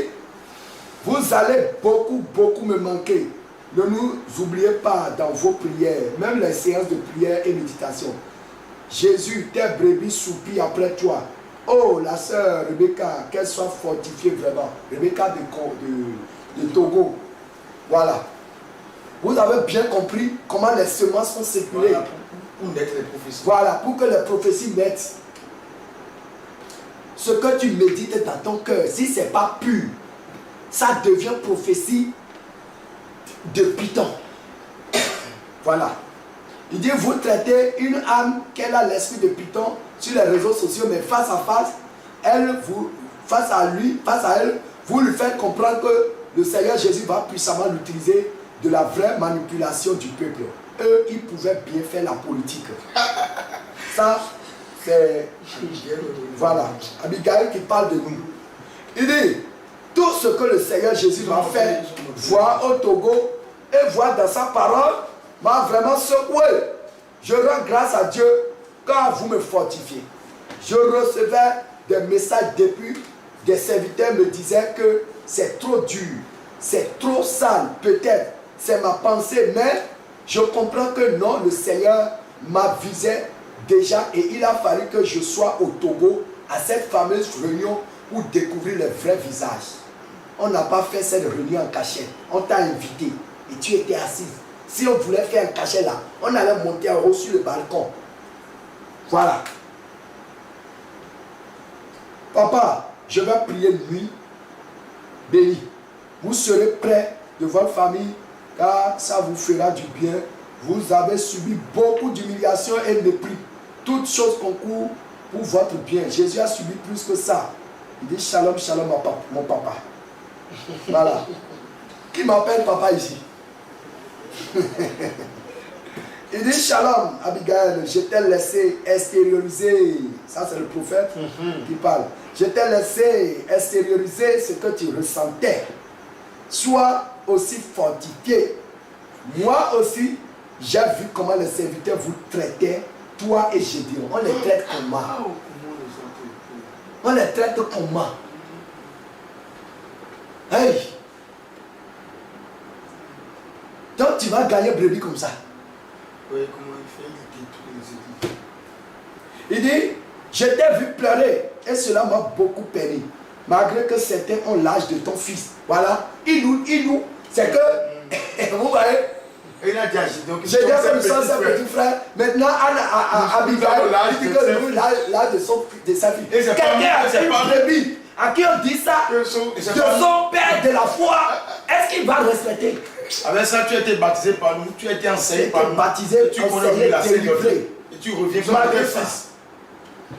vous allez beaucoup me manquer. Ne nous oubliez pas dans vos prières, même les séances de prière et méditation. Jésus, tes brebis soupirent après toi. Oh, la sœur Rebecca, qu'elle soit fortifiée vraiment. Rebecca de de Togo. Voilà. Vous avez bien compris comment les semences sont circulées. Voilà, pour naître les prophéties. Voilà, pour que les prophéties naissent. Ce que tu médites dans ton cœur, si ce n'est pas pur, ça devient prophétie de Python. Voilà. Il dit, vous traitez une âme qu'elle a l'esprit de Python sur les réseaux sociaux, mais face à face, face à elle, vous lui faites comprendre que le Seigneur Jésus va puissamment l'utiliser de la vraie manipulation du peuple. Eux, ils pouvaient bien faire la politique. Ça, c'est... Voilà. Abigail qui parle de nous. Il dit, tout ce que le Seigneur Jésus m'a fait voir au Togo et voir dans sa parole m'a vraiment secoué. Je rends grâce à Dieu quand vous me fortifiez. Je recevais des messages depuis, des serviteurs me disaient que c'est trop dur, c'est trop sale, peut-être, c'est ma pensée, mais je comprends que non, le Seigneur m'avisait déjà et il a fallu que je sois au Togo à cette fameuse réunion pour découvrir les vrais visages. On n'a pas fait cette réunion en cachette, on t'a invité et tu étais assise. Si on voulait faire un cachet là, on allait monter en haut sur le balcon. Voilà. Papa, je vais prier nuit béni. Vous serez près de votre famille car ça vous fera du bien. Vous avez subi beaucoup d'humiliation et de mépris. Toutes choses concourent pour votre bien. Jésus a subi plus que ça. Il dit shalom, shalom mon papa. Voilà. Qui m'appelle papa ici? Il dit shalom Abigail, je t'ai laissé extérioriser. Ça c'est le prophète qui parle. Je t'ai laissé extérioriser ce que tu ressentais. Sois aussi fortifié. Moi aussi, j'ai vu comment les serviteurs vous traitaient, toi et Gédéon. On les traite comment? On les traite comment? Hey! Donc tu vas gagner brebis comme ça. Oui, comment il fait? Il dit, je t'ai vu pleurer et cela m'a beaucoup permis. Malgré que certains ont l'âge de ton fils. Voilà. Il nous. C'est que, vous voyez, Il a dit à Gédéon que j'ai dit que nous sommes ses petits frères. Maintenant, Abigail, il dit que nous, l'âge de sa fille. Quelqu'un a une brebis à qui on dit ça de son père de la foi. Est-ce qu'il va respecter? Avec ça, tu as été baptisé par nous, tu as été enseigné par nous. Baptisé, tu connais la délivré. Et tu reviens sur Malgré ton ça, fils.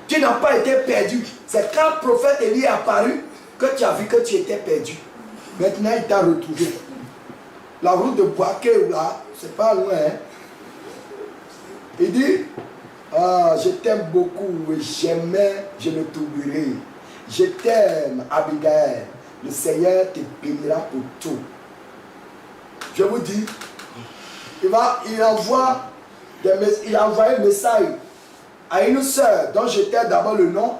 tu n'as pas été perdu. C'est quand le prophète Élie est apparu que tu as vu que tu étais perdu. Maintenant, il t'a retrouvé. La route de Boaké, là, c'est pas loin. Hein? Il dit, je t'aime beaucoup et jamais je ne t'oublierai. Je t'aime, Abigail. Le Seigneur te bénira pour tout. Je vous dis, il a envoyé un message à une soeur dont j'étais d'abord le nom,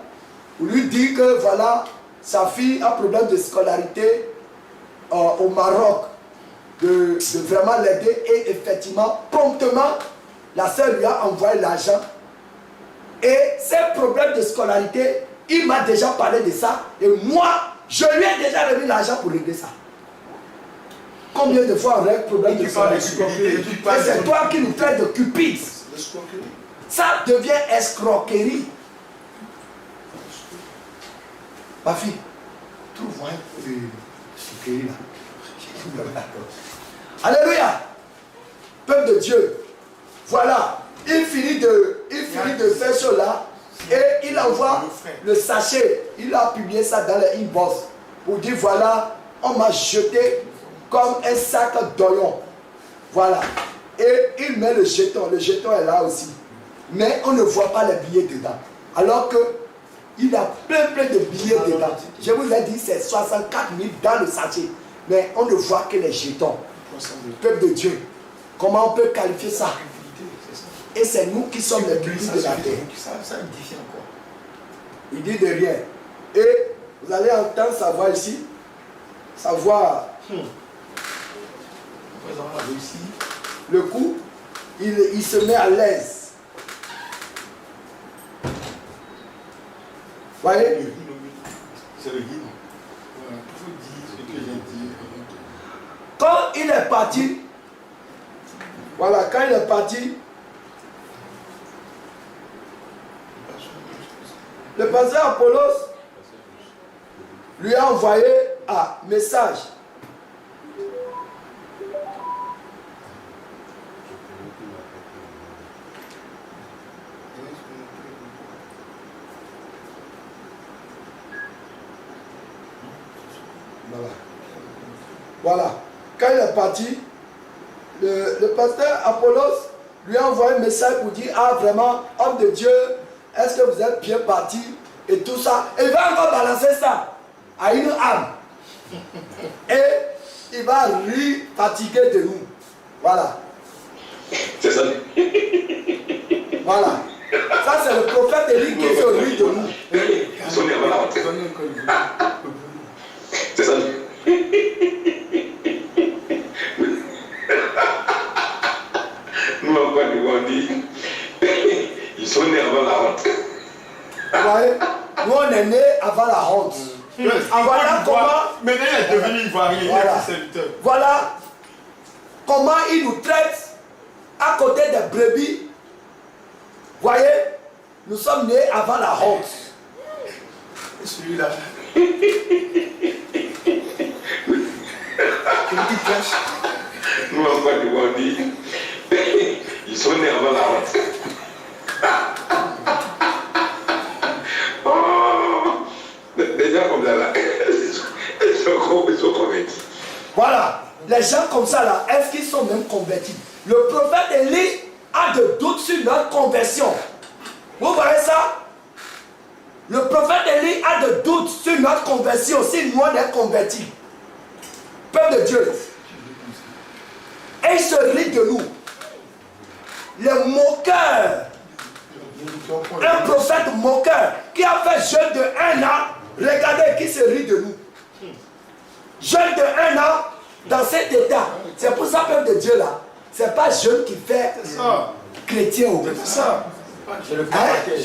pour lui dire que voilà, sa fille a un problème de scolarité au Maroc, de vraiment l'aider et effectivement, promptement, la soeur lui a envoyé l'argent. Et ces problèmes de scolarité, il m'a déjà parlé de ça et moi, je lui ai déjà remis l'argent pour régler ça. Combien de fois on règle problème de scolarité? Et c'est toi qui nous traites de cupides. Ça devient escroquerie. Ma fille, trouve-moi un peu de escroquerie là. Alléluia. Peuple de Dieu. Voilà. Il finit de faire cela et il envoie le sachet. Il a publié ça dans les inbox pour dire voilà, on m'a jeté comme un sac d'oignon. Voilà. Et il met le jeton. Le jeton est là aussi. Mais on ne voit pas les billets dedans. Alors que il a plein de billets dedans. Je vous ai dit, c'est 64 000 dans le sachet. Mais on ne voit que les jetons. Peuple de Dieu. Comment on peut qualifier ça? Et c'est nous qui sommes les publics de la terre. Il dit de rien. Et vous allez entendre sa voix ici. Sa voix. Le coup, il se met à l'aise. Voyez? C'est le guide. Il faut dire ce que j'ai dit. il est parti, voilà, quand il est parti, le pasteur Apollos lui a envoyé un message. Voilà. Quand il est parti, le pasteur Apollos lui a envoyé un message pour dire, ah vraiment, homme de Dieu, est-ce que vous êtes bien parti et tout ça. Et il va encore balancer ça à une âme. Et il va rire fatigué de nous. Voilà. C'est ça. Voilà. Ça, c'est le prophète Élie qui se rit de nous. Ils sont nés avant la honte. C'est ça. Nous, on dit, ils sont nés avant la honte. Vous voyez? Nous, on est nés avant la honte. Voilà comment. Maintenant, il est devenu ivoirien, il est serviteur. Voilà comment il nous traite à côté des brebis. Voyez, nous sommes nés avant la honte. Celui-là. Nous, on dit, ils sont nés avant la honte. Oh, des gens comme ça là, ils sont convertis. Voilà, les gens comme ça là, est-ce qu'ils sont même convertis? Le prophète Élie a de doutes sur notre conversion. Vous voyez ça? Le prophète Élie a de doutes sur notre conversion, si nous on est convertis. Peuple de Dieu. Et il se rit de nous. Le moqueur. Un prophète moqueur qui a fait jeûne de 1 an. Regardez qui se rit de nous. Jeûne de 1 an dans cet état. C'est pour ça, peuple de Dieu là. C'est pas jeûne qui fait chrétien au C'est ça. C'est le caractère.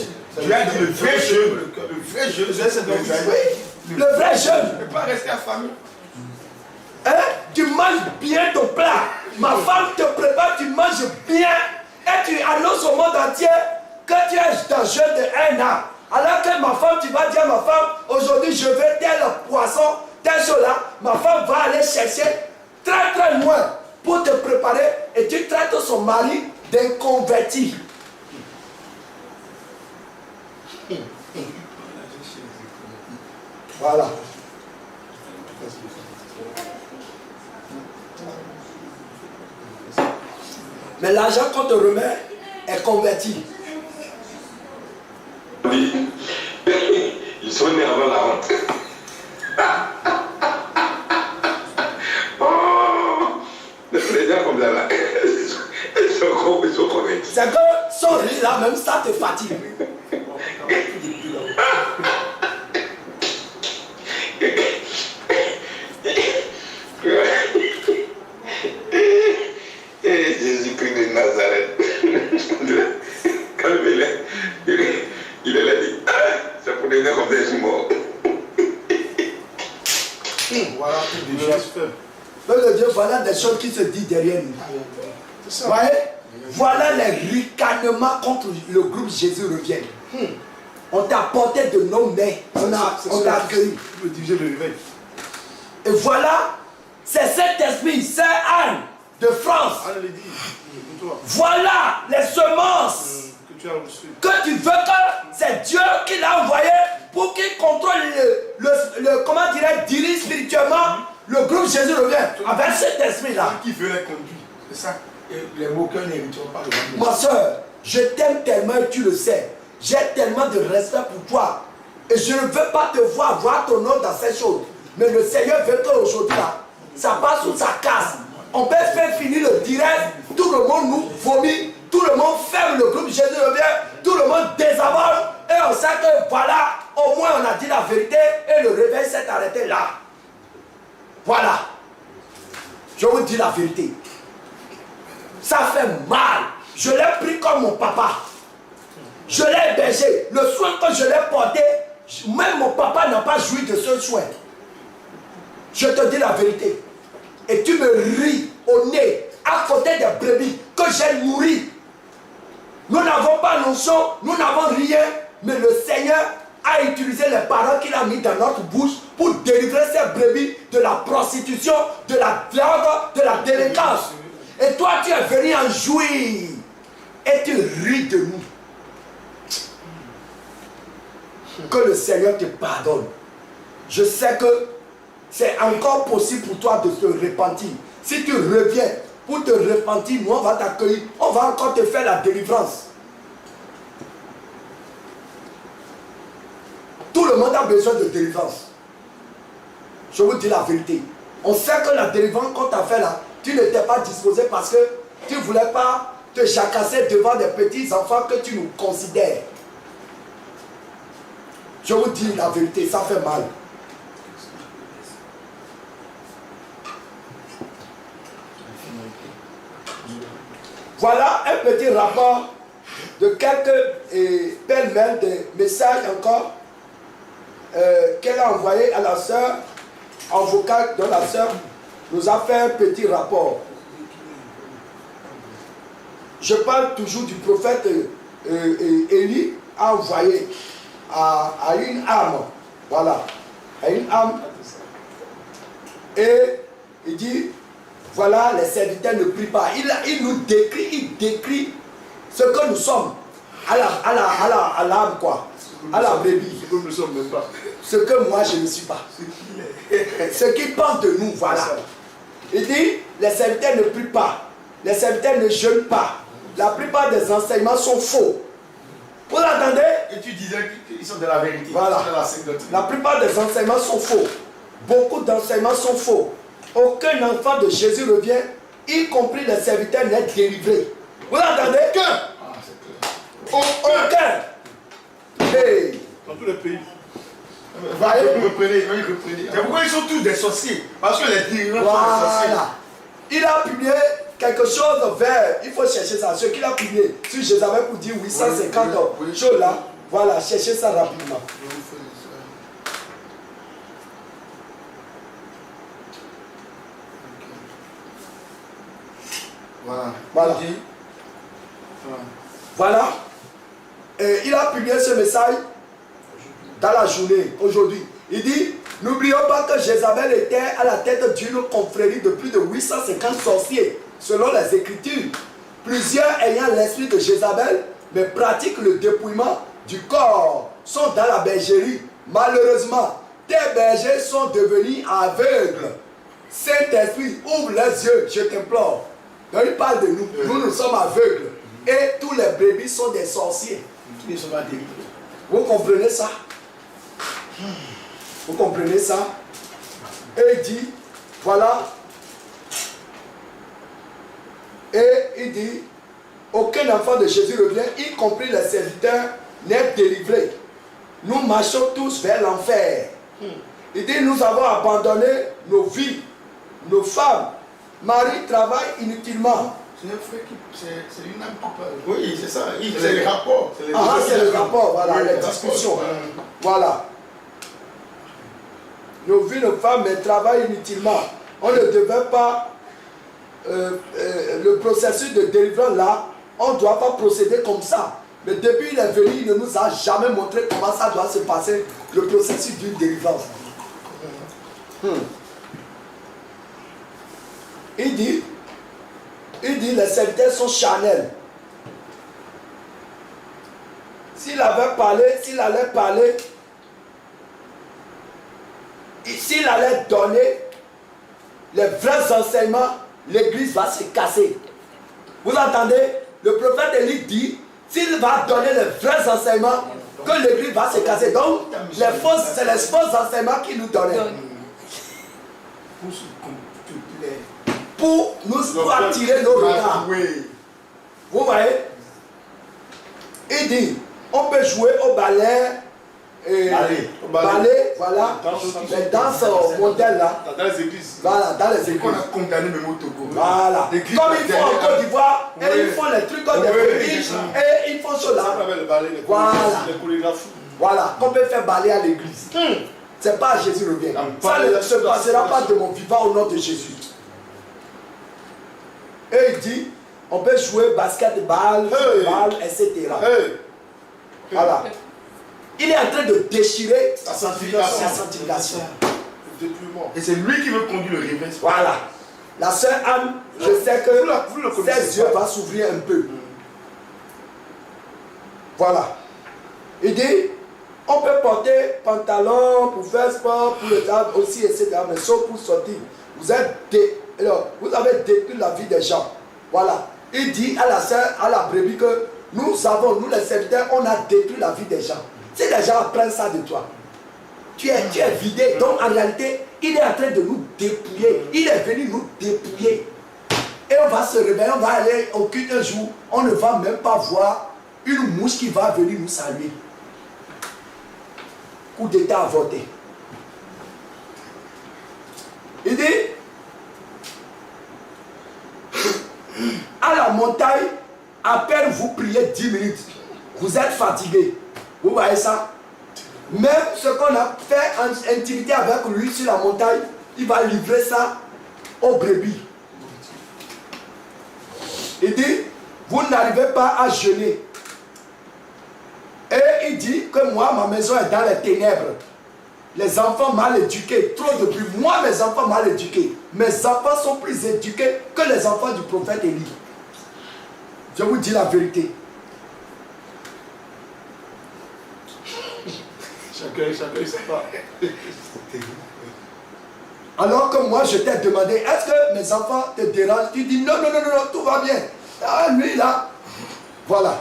Tu as dit le vrai jeûne. Le vrai jeûne, c'est le vrai jeûne. Tu ne peux pas rester affamé. Hein? Tu manges bien ton plat. Ma femme te prépare, tu manges bien. Et tu annonces au monde entier que tu es dans jeûne de 1 an. Alors que ma femme, tu vas dire à ma femme, aujourd'hui je veux tel poisson, tel chose là. Ma femme va aller chercher très très loin pour te préparer et tu traites son mari d'inconverti. Voilà. Mais l'argent qu'on te remet est converti. Oui, ils sont nés avant la honte. Oh, les gens comme ça là, ils sont convertis. C'est que son rire là même ça te fatigue. Et Jésus-Christ de Nazareth, quand il a dit, c'est pour des gens comme des morts. Voilà, des choses faibles. Peuple de Dieu, voilà des choses qui se disent derrière nous. C'est ça. Voyez? Voilà les ricanements contre le groupe Jésus revient. On t'a porté de nos mains. On t'a accueilli. Le diriger le réveil. Et voilà, c'est cet esprit, c'est Anne de France. Allez, dit, pour toi, Voilà les semences que tu as reçu. que tu veux que c'est Dieu qui l'a envoyé pour qu'il contrôle comment dirais-je, dirige spirituellement le groupe Jésus revient. Avec cet esprit-là. Qui veut les conduire. C'est ça. Et les moqueurs n'hériteront pas de la Ma soeur, je t'aime tellement et tu le sais. J'ai tellement de respect pour toi. Et je ne veux pas te voir ton nom dans ces choses. Mais le Seigneur veut qu'aujourd'hui, là, ça passe sous sa casse. On peut faire finir le direct. Tout le monde nous vomit. Tout le monde ferme le groupe Jésus revient. Tout le monde désaborde. Et on sait que voilà, au moins on a dit la vérité. Et le réveil s'est arrêté là. Voilà. Je vous dis la vérité. Ça fait mal. Je l'ai pris comme mon papa. Je l'ai hébergé. Le soin que je l'ai porté, même mon papa n'a pas joui de ce soin. Je te dis la vérité. et tu me ris au nez à côté des brebis que j'ai nourries. Nous n'avons pas notion, nous n'avons rien, mais le Seigneur a utilisé les paroles qu'il a mis dans notre bouche pour délivrer ces brebis de la prostitution, de la drogue, de la délinquance. Et toi, tu es venu en jouir et tu ris de nous. Que le Seigneur te pardonne. Je sais que c'est encore possible pour toi de te repentir. Si tu reviens pour te repentir, nous on va t'accueillir, on va encore te faire la délivrance. Tout le monde a besoin de délivrance. Je vous dis la vérité. On sait que la délivrance qu'on t'a fait là, tu n'étais pas disposé parce que tu ne voulais pas te jacasser devant des petits enfants que tu nous considères. Je vous dis la vérité, ça fait mal. Voilà un petit rapport de quelques pêle-mêle de messages encore qu'elle a envoyé à la sœur en vocal, dont la sœur nous a fait un petit rapport. Je parle toujours du prophète Élie a envoyé à une âme, voilà, à une âme, et il dit, voilà, les serviteurs ne prient pas. Il nous décrit ce que nous sommes à l'âme, quoi, à la brebis. Ce que nous sommes même pas. Ce que moi je ne suis pas. Ce qu'il pense de nous, voilà. Il dit, les serviteurs ne prient pas, les serviteurs ne jeûnent pas. La plupart des enseignements sont faux. Vous entendez? Et tu disais qu'ils sont de la vérité. Voilà. La plupart des enseignements sont faux. Beaucoup d'enseignements sont faux. Aucun enfant de Jésus revient, y compris les serviteurs, n'est délivré. Vous entendez? Aucun. Hey. Dans tous les pays. Voyez? Reprenez. C'est pourquoi ils sont tous des sorciers. Parce que les délivrants sont des sorciers. Voilà. Il a publié quelque chose vers, il faut chercher ça, ce qu'il a publié sur Jézabel pour dire 850 choses là. Voilà, cherchez ça rapidement. Voilà. Voilà. Et il a publié ce message dans la journée, aujourd'hui. Il dit, n'oublions pas que Jézabel était à la tête d'une confrérie de plus de 850 sorciers, selon les Écritures. Plusieurs ayant l'esprit de Jézabel, mais pratiquent le dépouillement du corps, sont dans la bergerie. Malheureusement, tes bergers sont devenus aveugles. Saint-Esprit, ouvre les yeux, je t'implore. Donc il parle de nous. Nous sommes aveugles. Et tous les brebis sont des sorciers. Tous ne sont pas délivrés. Vous comprenez ça? Vous comprenez ça? Et il dit, voilà. Et il dit, aucun enfant de Jésus revient, y compris les serviteurs, n'est délivré. Nous marchons tous vers l'enfer. Il dit, nous avons abandonné nos vies, nos femmes. Marie travaille inutilement. C'est une âme qui parle. Oui, c'est ça. C'est le rapport. C'est le rapport, voilà, les discussions. Voilà. Nos vies, nos femmes, elles travaillent inutilement. On ne devait pas, le processus de délivrance là, on ne doit pas procéder comme ça. Mais depuis qu'il est venu, il ne nous a jamais montré comment ça doit se passer, le processus d'une délivrance. Il dit, les serviteurs sont charnels. S'il allait parler, s'il allait donner les vrais enseignements, l'église va se casser. Vous entendez? Le prophète Élie dit, s'il va donner les vrais enseignements, que l'église va se casser. Donc, c'est les faux enseignements qu'il nous donnait. Pour attirer nos regards. Vous voyez? Il dit, on peut jouer au ballet, ballet, voilà, les danses modernes là. Dans les églises. Voilà, dans les églises. On a condamné même au Togo. Voilà. Comme ils font en Côte d'Ivoire, et ils font les trucs comme des fétiches, et ils font cela. Voilà. Voilà, qu'on peut faire ballet à l'église. C'est pas à Jésus revient. Ça ne se passera pas de mon vivant au nom de Jésus. Et il dit, on peut jouer basketball, football, etc. Voilà. Il est en train de déchirer sa sanctification. Et c'est lui qui veut conduire le réveil. Voilà. La sœur Anne, je sais que ses yeux vont s'ouvrir un peu. Voilà. Il dit, on peut porter pantalon pour faire sport, pour le table aussi, etc. Mais sauf pour sortir. Vous avez détruit la vie des gens. Voilà. Il dit à la sœur, à la brebis que nous les serviteurs, on a détruit la vie des gens. Si les gens apprennent ça de toi, tu es vidé. Donc en réalité, il est en train de nous dépouiller. Il est venu nous dépouiller. Et on va se réveiller, on va aller au culte un jour. On ne va même pas voir une mouche qui va venir nous saluer. Coup d'état avorté. Il dit, à la montagne, à peine vous priez 10 minutes, vous êtes fatigué. Vous voyez ça? Même ce qu'on a fait en intimité avec lui sur la montagne, il va livrer ça aux brebis. Il dit, vous n'arrivez pas à jeûner. Et il dit que moi, ma maison est dans les ténèbres. Les enfants mal éduqués, trop de bruit. Moi, mes enfants mal éduqués. Mes enfants sont plus éduqués que les enfants du prophète Élie. Je vous dis la vérité. Chacun sait pas. Alors que moi, je t'ai demandé, est-ce que mes enfants te dérangent? Tu dis non, tout va bien. Ah, lui là, voilà.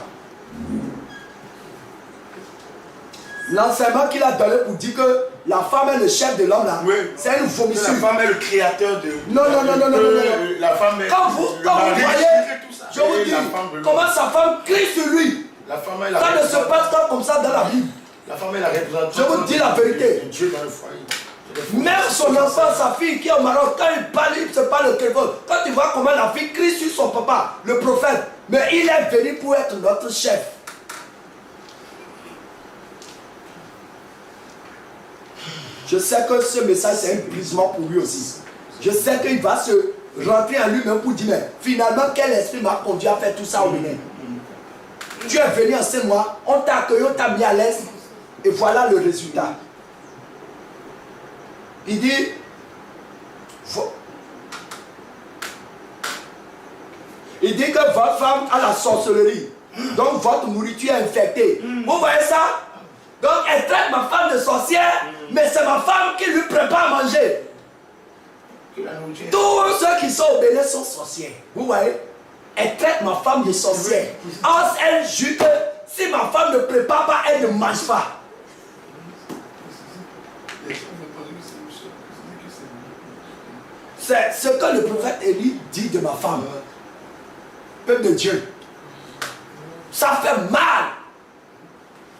L'enseignement qu'il a donné pour dire que la femme est le chef de l'homme là, oui. C'est une vomissure. La femme est le créateur de... Non. La femme est... Quand vous voyez, je vous dis, comment sa femme crie sur lui. La femme est la ça ne se passe pas comme ça dans la Bible. La femme est la représentante. Je vous dis la vérité. Dieu dans le foyer. Même son enfant, sa fille qui est au Maroc, quand il parle, il se parle quelque chose. Quand tu vois comment la fille crie sur son papa, le prophète, mais il est venu pour être notre chef. Je sais que ce message c'est un brisement pour lui aussi. Je sais qu'il va se rentrer en lui-même pour dire, mais finalement, quel esprit m'a conduit à faire tout ça au Bénin? Tu es venu en 5 mois, on t'a accueilli, on t'a mis à l'aise, et voilà le résultat. Il dit, que votre femme a la sorcellerie, donc votre nourriture est infectée. Vous voyez ça? Donc elle traite ma femme de sorcière, mais c'est ma femme qui lui prépare à manger. Tous ceux qui sont au Bénin sont sorcières. Vous voyez? Elle traite ma femme de sorcière. Or, elle jure que si ma femme ne prépare pas, elle ne mange pas. C'est ce que le prophète Élie dit de ma femme. Peuple de Dieu. Ça fait mal.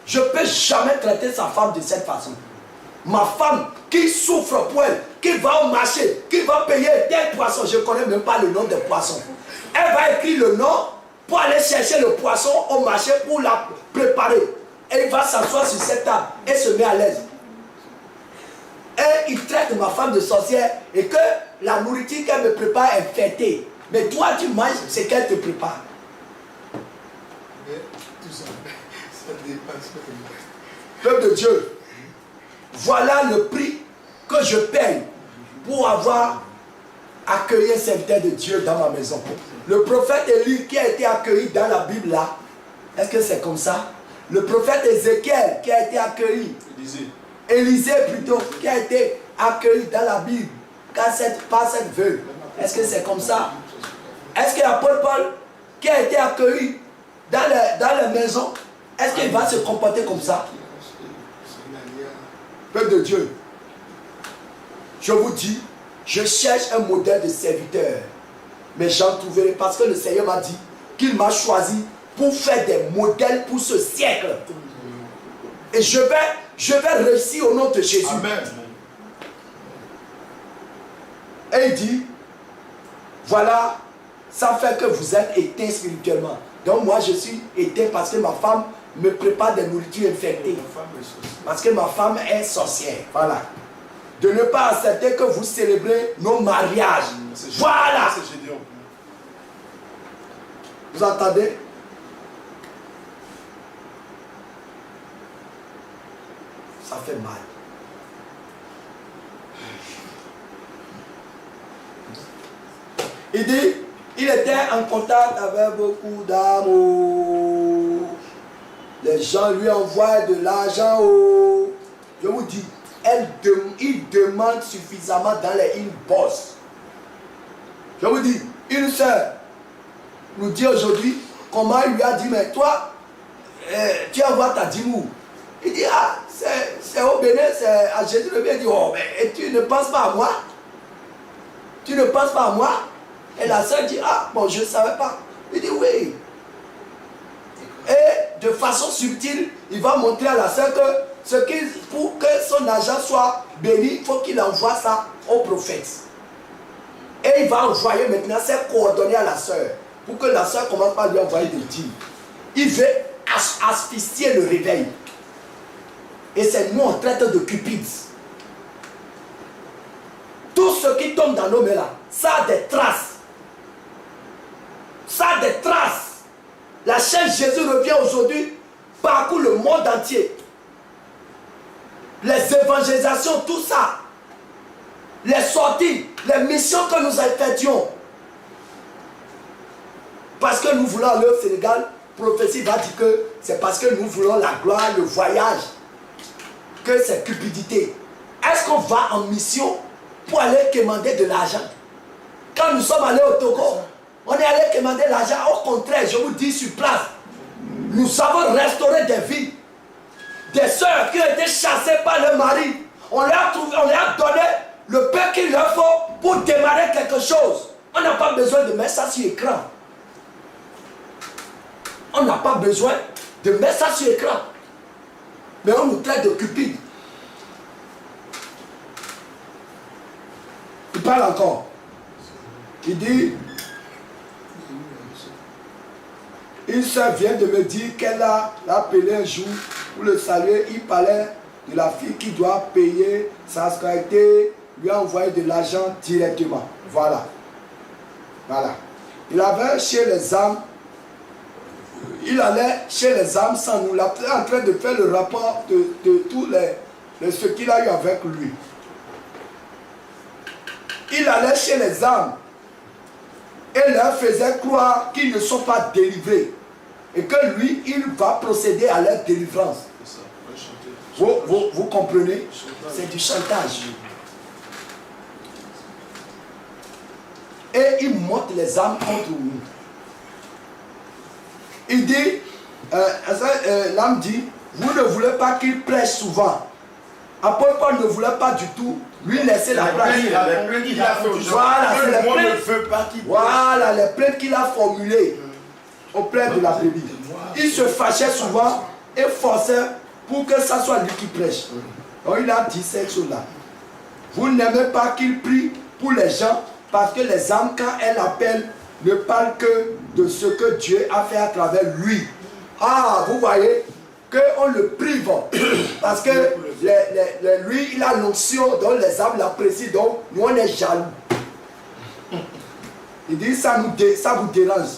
Je ne peux jamais traiter sa femme de cette façon. Ma femme qui souffre pour elle, qui va au marché, qui va payer tel poisson, je ne connais même pas le nom des poissons. Elle va écrire le nom pour aller chercher le poisson au marché pour la préparer. Elle va s'asseoir sur cette table et se met à l'aise. Et il traite ma femme de sorcière et que la nourriture qu'elle me prépare est fêtée. Mais toi, tu manges ce qu'elle te prépare. Mais tout ça, ça dépasse. Peuple de Dieu, voilà le prix que je paye pour avoir accueilli un serviteur de Dieu dans ma maison. Le prophète Élie qui a été accueilli dans la Bible là, est-ce que c'est comme ça? Le prophète Ézéchiel qui a été accueilli, Élisée plutôt, qui a été accueilli dans la Bible par cette veuve, est-ce que c'est comme ça? Est-ce que l'apôtre Paul qui a été accueilli dans la maison, est-ce qu'il va se comporter comme ça? Peuple de Dieu, je vous dis, je cherche un modèle de serviteur, mais j'en trouverai parce que le Seigneur m'a dit qu'il m'a choisi pour faire des modèles pour ce siècle. Et je vais réussir au nom de Jésus. Amen. Et il dit, voilà, ça fait que vous êtes éteints spirituellement. Donc moi je suis éteint parce que ma femme me prépare des nourritures infectées. Parce que ma femme est sorcière. Voilà. De ne pas accepter que vous célébrez nos mariages. Voilà. Vous entendez? Ça fait mal. Il dit, il était en contact avec beaucoup d'amour. Les gens lui envoient de l'argent. Je vous dis, il demande suffisamment dans les inbox. Je vous dis, une sœur nous dit aujourd'hui comment il lui a dit, mais toi, tu envoies ta dîme où? Il dit, ah, c'est au Bénin, c'est à Jésus le bien. Il dit, oh, mais tu ne penses pas à moi? Tu ne penses pas à moi? Et la sœur dit, ah, bon, je ne savais pas. Il dit, oui. Et de façon subtile, il va montrer à la sœur que pour que son argent soit béni, il faut qu'il envoie ça au prophète. Et il va envoyer maintenant ses coordonnées à la sœur, pour que la sœur commence par lui envoyer des dîmes. Il veut asphyxier le réveil. Et c'est nous en traite de cupides. Tout ce qui tombe dans nos mains là, ça a des traces. Ça a des traces. La chaîne Jésus revient aujourd'hui, parcourt le monde entier. Les évangélisations, tout ça. Les sorties, les missions que nous effectuons. Parce que nous voulons aller au Sénégal, prophétie va dire que c'est parce que nous voulons la gloire, le voyage, que c'est cupidité. Est-ce qu'on va en mission pour aller commander de l'argent? Quand nous sommes allés au Togo, on est allé commander l'argent. Au contraire, je vous dis sur place, nous avons restauré des vies. Des sœurs qui ont été chassées par leur mari. On leur a donné le pain qu'il leur faut pour démarrer quelque chose. On n'a pas besoin de mettre ça sur écran. On n'a pas besoin de mettre ça sur écran. Mais on nous traite de cupides. Il parle encore. Il dit, une sœur vient de me dire qu'elle a appelé un jour pour le saluer. Il parlait de la fille qui doit payer sa scolarité, lui a envoyé de l'argent directement. Voilà. Voilà. Il avait chez les âmes, il allait chez les âmes sans nous. Il était en train de faire le rapport de tous ce qu'il a eu avec lui. Il allait chez les âmes et leur faisait croire qu'ils ne sont pas délivrés et que lui, il va procéder à leur délivrance. Vous comprenez? C'est du chantage. Et il monte les âmes contre nous. Il dit, l'âme dit, vous ne voulez pas qu'il prêche souvent. Apôtre Paul ne voulait pas du tout lui laisser la place. Voilà, les plaintes qu'il a formulées auprès de la brebis. Il se fâchait souvent et forçait pour que ça soit lui qui prêche. Donc il a dit cette chose-là. Vous n'aimez pas qu'il prie pour les gens parce que les âmes, quand elles appellent, ne parlent que de ce que Dieu a fait à travers lui. Ah, vous voyez qu'on le prive parce que lui, il a l'onction dont les âmes l'apprécient, donc nous on est jaloux. Il dit ça vous dérange.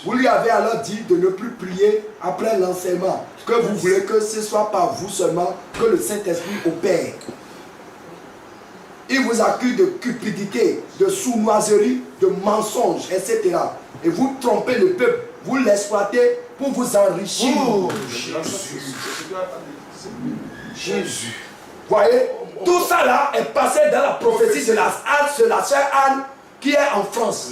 Vous lui avez alors dit de ne plus prier après l'enseignement, que vous voulez que ce soit par vous seulement que le Saint-Esprit opère. Il vous accuse de cupidité, de sournoiserie, de mensonges, etc. Et vous trompez le peuple, vous l'exploitez pour vous enrichir. Oh, Jésus. Voyez, tout ça là est passé dans la prophétie de la sœur Anne qui est en France.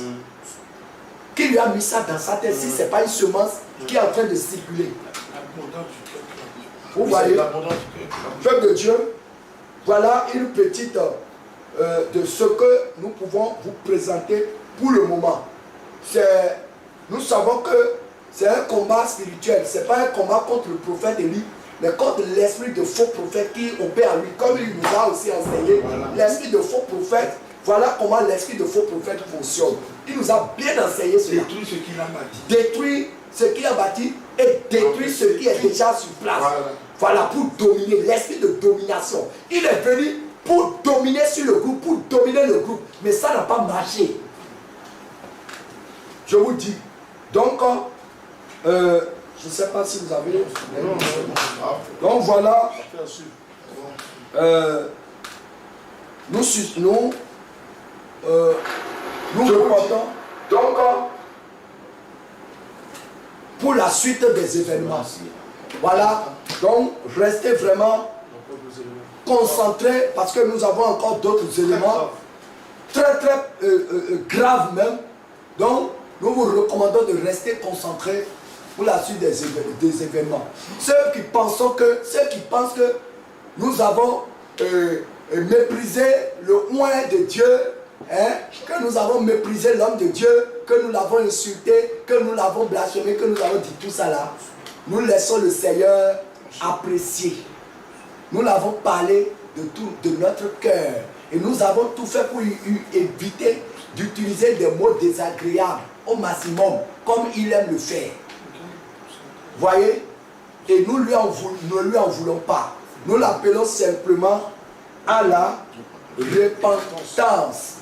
Qui lui a mis ça dans sa tête si ce n'est pas une semence qui est en train de circuler. Vous voyez, peuple de Dieu, voilà une petite de ce que nous pouvons vous présenter pour le moment. Nous savons que c'est un combat spirituel, ce n'est pas un combat contre le prophète Élie, mais contre l'esprit de faux prophète qui opère à lui, comme il nous a aussi enseigné, l'esprit de faux prophète. Voilà comment l'esprit de faux prophète fonctionne. Il nous a bien enseigné cela. Détruire ce qu'il a bâti. Détruire ce qu'il a bâti et détruire ce qui est déjà sur place. Voilà, pour dominer, l'esprit de domination. Il est venu pour dominer sur le groupe, pour dominer le groupe. Mais ça n'a pas marché. Je vous dis. Donc, Je ne sais pas si vous avez... Donc voilà. Nous reportons. Donc, pour la suite des événements. Voilà. Donc, restez vraiment concentrés parce que nous avons encore d'autres éléments très graves même. Donc, nous vous recommandons de rester concentrés pour la suite des événements. Ceux qui pensent que nous avons méprisé le oint de Dieu, que nous avons méprisé l'homme de Dieu, que nous l'avons insulté, que nous l'avons blasphémé, que nous avons dit tout ça là, nous laissons le Seigneur apprécier. Nous l'avons parlé de notre cœur et nous avons tout fait pour éviter d'utiliser des mots désagréables au maximum, comme il aime le faire. Voyez? Et nous ne lui en voulons pas. Nous l'appelons simplement à la repentance.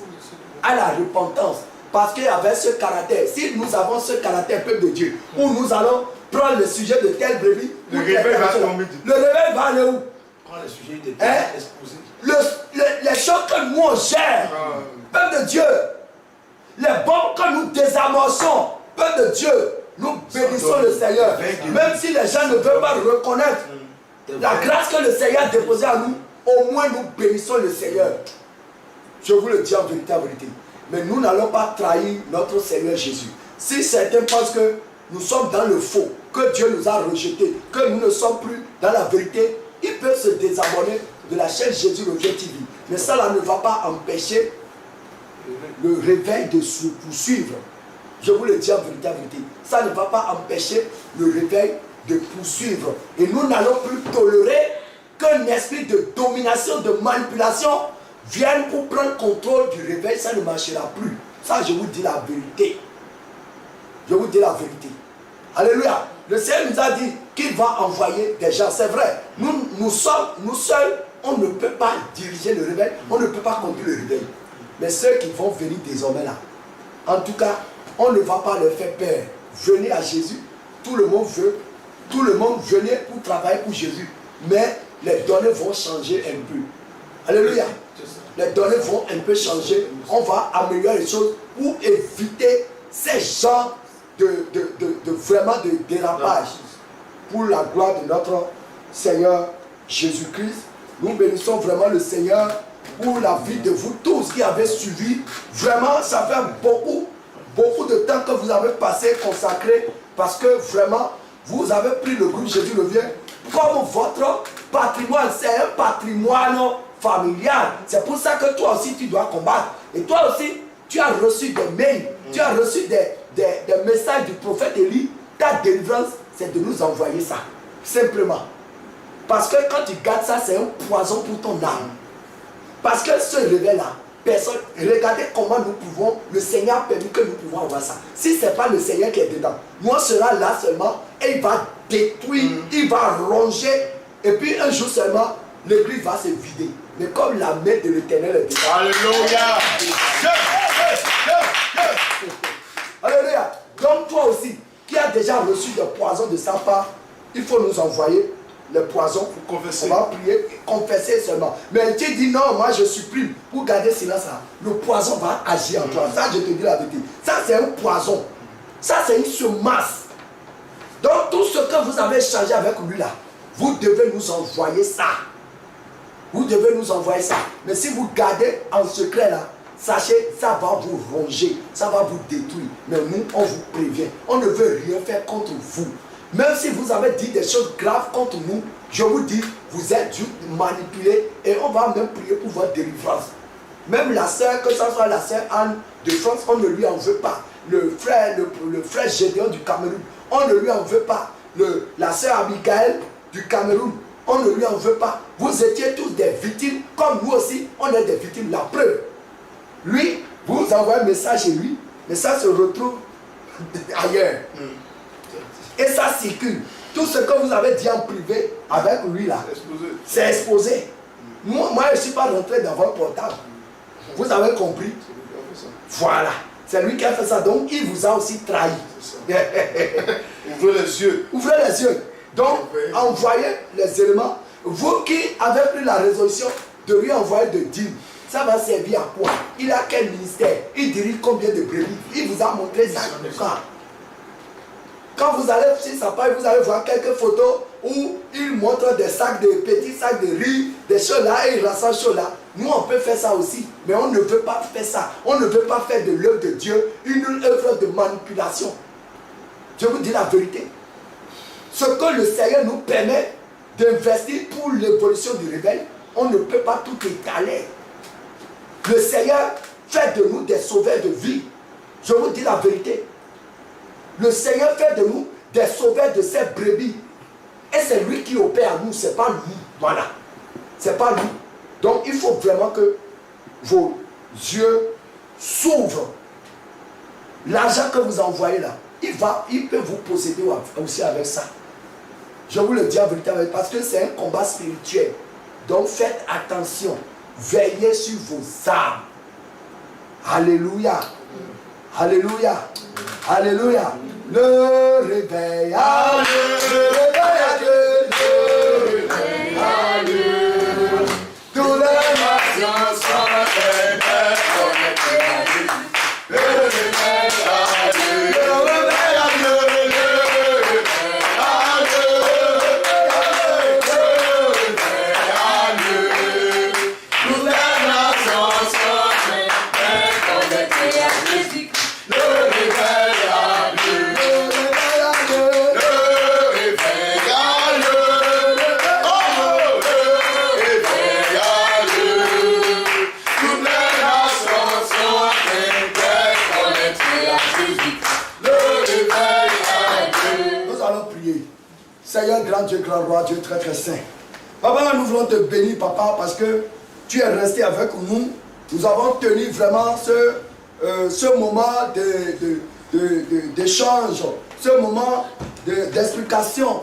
À la repentance. Parce qu'il y avait ce caractère. Si nous avons ce caractère, peuple de Dieu, où nous allons prendre le sujet de telle brebis, le réveil va aller où? Prendre le sujet de telle exposé. Les choses que nous on gère, peuple de Dieu, les bombes que nous désamorçons, peuple de Dieu, nous bénissons le Seigneur. Même si les gens ne veulent pas reconnaître la grâce que le Seigneur a déposée à nous, au moins nous bénissons le Seigneur. Je vous le dis en vérité, en vérité. Mais nous n'allons pas trahir notre Seigneur Jésus. Si certains pensent que nous sommes dans le faux, que Dieu nous a rejetés, que nous ne sommes plus dans la vérité, ils peuvent se désabonner de la chaîne Jésus le Dieu TV. Mais ça là ne va pas empêcher le réveil de se poursuivre. Je vous le dis en vérité, en vérité. Ça ne va pas empêcher le réveil de poursuivre. Et nous n'allons plus tolérer qu'un esprit de domination, de manipulation vienne pour prendre contrôle du réveil. Ça ne marchera plus. Ça, je vous dis la vérité. Je vous dis la vérité. Alléluia. Le Seigneur nous a dit qu'il va envoyer des gens. C'est vrai. Nous seuls, on ne peut pas diriger le réveil. On ne peut pas conduire le réveil. Mais ceux qui vont venir désormais là, en tout cas, on ne va pas leur faire peur. Venez à Jésus. Tout le monde veut. Tout le monde venait pour travailler pour Jésus. Mais les données vont changer un peu. Alléluia. Les données vont un peu changer. On va améliorer les choses pour éviter ces genres vraiment de dérapage. Pour la gloire de notre Seigneur Jésus-Christ. Nous bénissons vraiment le Seigneur pour la vie de vous tous qui avez suivi. Vraiment, ça fait beaucoup de temps que vous avez passé consacré parce que vraiment, vous avez pris le groupe Jésus revient comme votre patrimoine. C'est un patrimoine familial. C'est pour ça que toi aussi tu dois combattre. Et toi aussi, tu as reçu des mails, tu as reçu des messages du prophète Élie. Ta délivrance, c'est de nous envoyer ça. Simplement. Parce que quand tu gardes ça, c'est un poison pour ton âme. Parce que ce réveil-là, personne, regardez comment nous pouvons, le Seigneur a permis que nous pouvons avoir ça. Si ce n'est pas le Seigneur qui est dedans, nous on sera là seulement et il va détruire, il va ronger. Et puis un jour seulement, l'église va se vider. Mais comme la main de l'Éternel est dedans. Alléluia. Alléluia. Donc toi aussi, qui as déjà reçu des poisons de sa part, il faut nous envoyer les poisons pour confesser. On va prier, confesser seulement. Mais tu dis non, moi je supprime pour garder silence là. Le poison va agir en toi. Ça, je te dis la vérité. Ça, c'est un poison. Ça, c'est une semence. Donc, tout ce que vous avez échangé avec lui là, vous devez nous envoyer ça. Vous devez nous envoyer ça. Mais si vous gardez en secret là, sachez, ça va vous ronger, ça va vous détruire. Mais nous, on vous prévient. On ne veut rien faire contre vous. Même si vous avez dit des choses graves contre nous, je vous dis, vous êtes juste manipulés et on va même prier pour votre délivrance. Même la sœur, que ce soit la sœur Anne de France, on ne lui en veut pas. Le frère Gédéon du Cameroun, on ne lui en veut pas. La sœur Abigail du Cameroun, on ne lui en veut pas. Vous étiez tous des victimes, comme nous aussi, on est des victimes. La preuve, lui, vous envoyez un message chez lui, mais ça se retrouve ailleurs. Et ça circule. Tout ce que vous avez dit en privé avec lui là, c'est exposé. Moi, je ne suis pas rentré dans votre portable. Vous avez compris? Voilà. C'est lui qui a fait ça. Donc, il vous a aussi trahi. Ouvrez les yeux. Ouvrez les yeux. Donc, envoyez les éléments. Vous qui avez pris la résolution de lui envoyer de dîmes, ça va servir à quoi? Il a quel ministère? Il dirige combien de brebis? Il vous a montré ça. Quand vous allez sur sa page, vous allez voir quelques photos où il montre des sacs de petits sacs de riz, des choses là, et il rassemble choses là. Nous, on peut faire ça aussi, mais on ne veut pas faire ça. On ne veut pas faire de l'œuvre de Dieu une œuvre de manipulation. Je vous dis la vérité. Ce que le Seigneur nous permet d'investir pour l'évolution du réveil, on ne peut pas tout étaler. Le Seigneur fait de nous des sauveurs de vie. Je vous dis la vérité. Le Seigneur fait de nous des sauveurs de ses brebis. Et c'est lui qui opère nous, ce n'est pas nous. Voilà. Ce n'est pas nous. Donc il faut vraiment que vos yeux s'ouvrent. L'argent que vous envoyez là, il peut vous posséder aussi avec ça. Je vous le dis en vérité, parce que c'est un combat spirituel. Donc faites attention. Veillez sur vos âmes. Alléluia. Alléluia. Alléluia. Le réveil à Dieu. Le réveil à Dieu. Le réveil à Dieu. Tous les nations sont connectées à Dieu. Le réveil à Dieu. Le réveil à Dieu. Le réveil à Dieu. Le réveil à Dieu. Tous les nations sont connectées à Jésus. Le réveil à Dieu. Seigneur, grand Dieu, grand roi, Dieu très très saint. Papa, nous voulons te bénir, papa, parce que tu es resté avec nous. Nous avons tenu vraiment ce moment d'échange, ce moment d'explication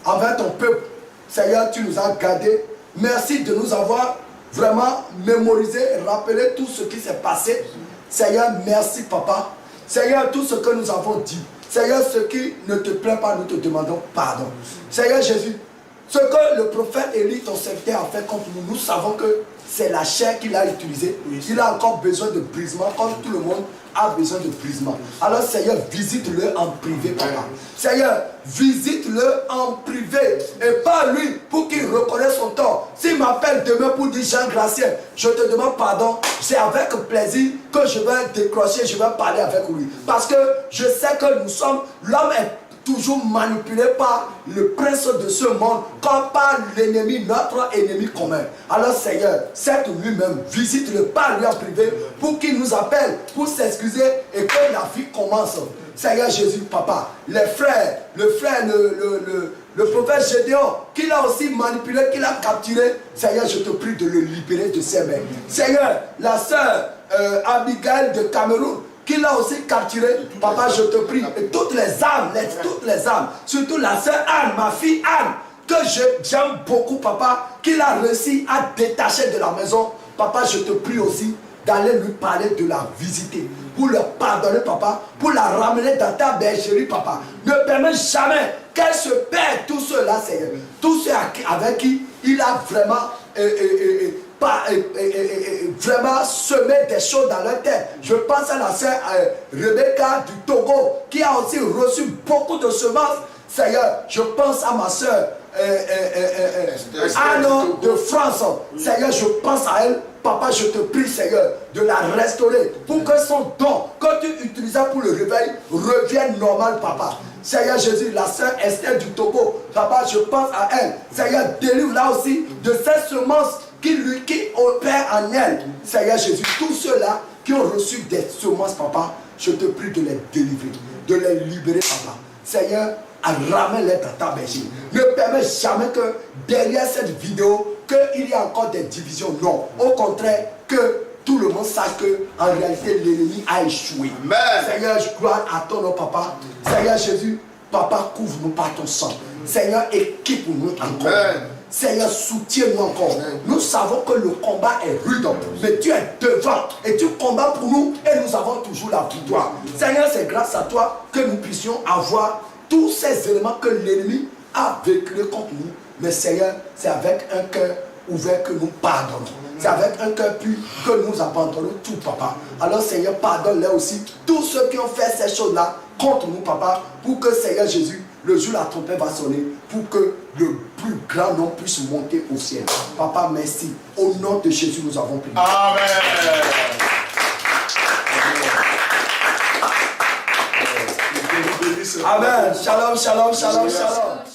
envers ton peuple. Seigneur, tu nous as gardés. Merci de nous avoir vraiment mémorisé et rappelé tout ce qui s'est passé. Seigneur, merci, papa. Seigneur, tout ce que nous avons dit. Seigneur, ce qui ne te plaît pas, nous te demandons pardon. Seigneur Jésus, ce que le prophète Élie, ton serviteur, a fait contre nous, nous savons que c'est la chair qu'il a utilisée. Il a encore besoin de brisement, comme tout le monde a besoin de brisement. Alors Seigneur, visite-le en privé, papa. Seigneur, visite-le en privé et parle-lui pour qu'il reconnaisse son tort. S'il m'appelle demain pour dire Jean Gracien, je te demande pardon. C'est avec plaisir que je vais décrocher, je vais parler avec lui. Parce que je sais que l'homme est toujours manipulé par le prince de ce monde, comme par l'ennemi, notre ennemi commun. Alors Seigneur, c'est lui-même, visite-le, parle-lui en privé pour qu'il nous appelle, pour s'excuser et que la vie commence. Seigneur Jésus, papa, les frères, le prophète Gédéon, qu'il a aussi manipulé, qu'il a capturé, Seigneur, je te prie de le libérer de ses mains. Seigneur, la sœur Abigail de Cameroun, qu'il a aussi capturé, papa, je te prie, et toutes les âmes, surtout la sœur Anne, ma fille Anne, que j'aime beaucoup, papa, qu'il a réussi à détacher de la maison, papa, je te prie aussi d'aller lui parler, de la visiter, pour leur pardonner, papa, pour la ramener dans ta bergerie, papa. Ne permets jamais qu'elle se perde, tout cela, Seigneur, tous ceux avec qui il a vraiment vraiment semer des choses dans leur tête. Je pense à la sœur Rebecca du Togo qui a aussi reçu beaucoup de semences. Seigneur, je pense à ma sœur Anne de France. Seigneur, je pense à elle. Papa, je te prie, Seigneur, de la restaurer pour que son don que tu utilisais pour le réveil revienne normal, papa. Seigneur Jésus, la sœur Esther du Togo, papa, je pense à elle. Seigneur, délivre-la aussi de cette semence qui opère en elle. Seigneur Jésus, tous ceux-là qui ont reçu des semences, papa, je te prie de les délivrer, de les libérer, papa. Seigneur, ramène-les dans ta bergerie. Ne permets jamais que derrière cette vidéo, qu'il y a encore des divisions. Non, au contraire, que tout le monde sache que en réalité l'ennemi a échoué. Amen. Seigneur, je crois à ton nom, papa. Seigneur Jésus, papa, couvre-nous par ton sang. Seigneur, équipe-nous encore. Amen. Seigneur, soutiens-nous encore. Amen. Nous savons que le combat est rude, mais tu es devant et tu combats pour nous et nous avons toujours la victoire. Seigneur, c'est grâce à toi que nous puissions avoir tous ces éléments que l'ennemi a véhiculés contre nous, mais Seigneur, c'est avec un cœur ouvert que nous pardonnons. C'est avec un cœur pur que nous abandonnons tout, papa. Alors, Seigneur, pardonne-les aussi, tous ceux qui ont fait ces choses-là contre nous, papa, pour que, Seigneur Jésus, le jour où la trompette va sonner, pour que le plus grand nom puisse monter au ciel. Papa, merci. Au nom de Jésus, nous avons prié. Amen. Amen. Shalom, shalom, shalom, shalom.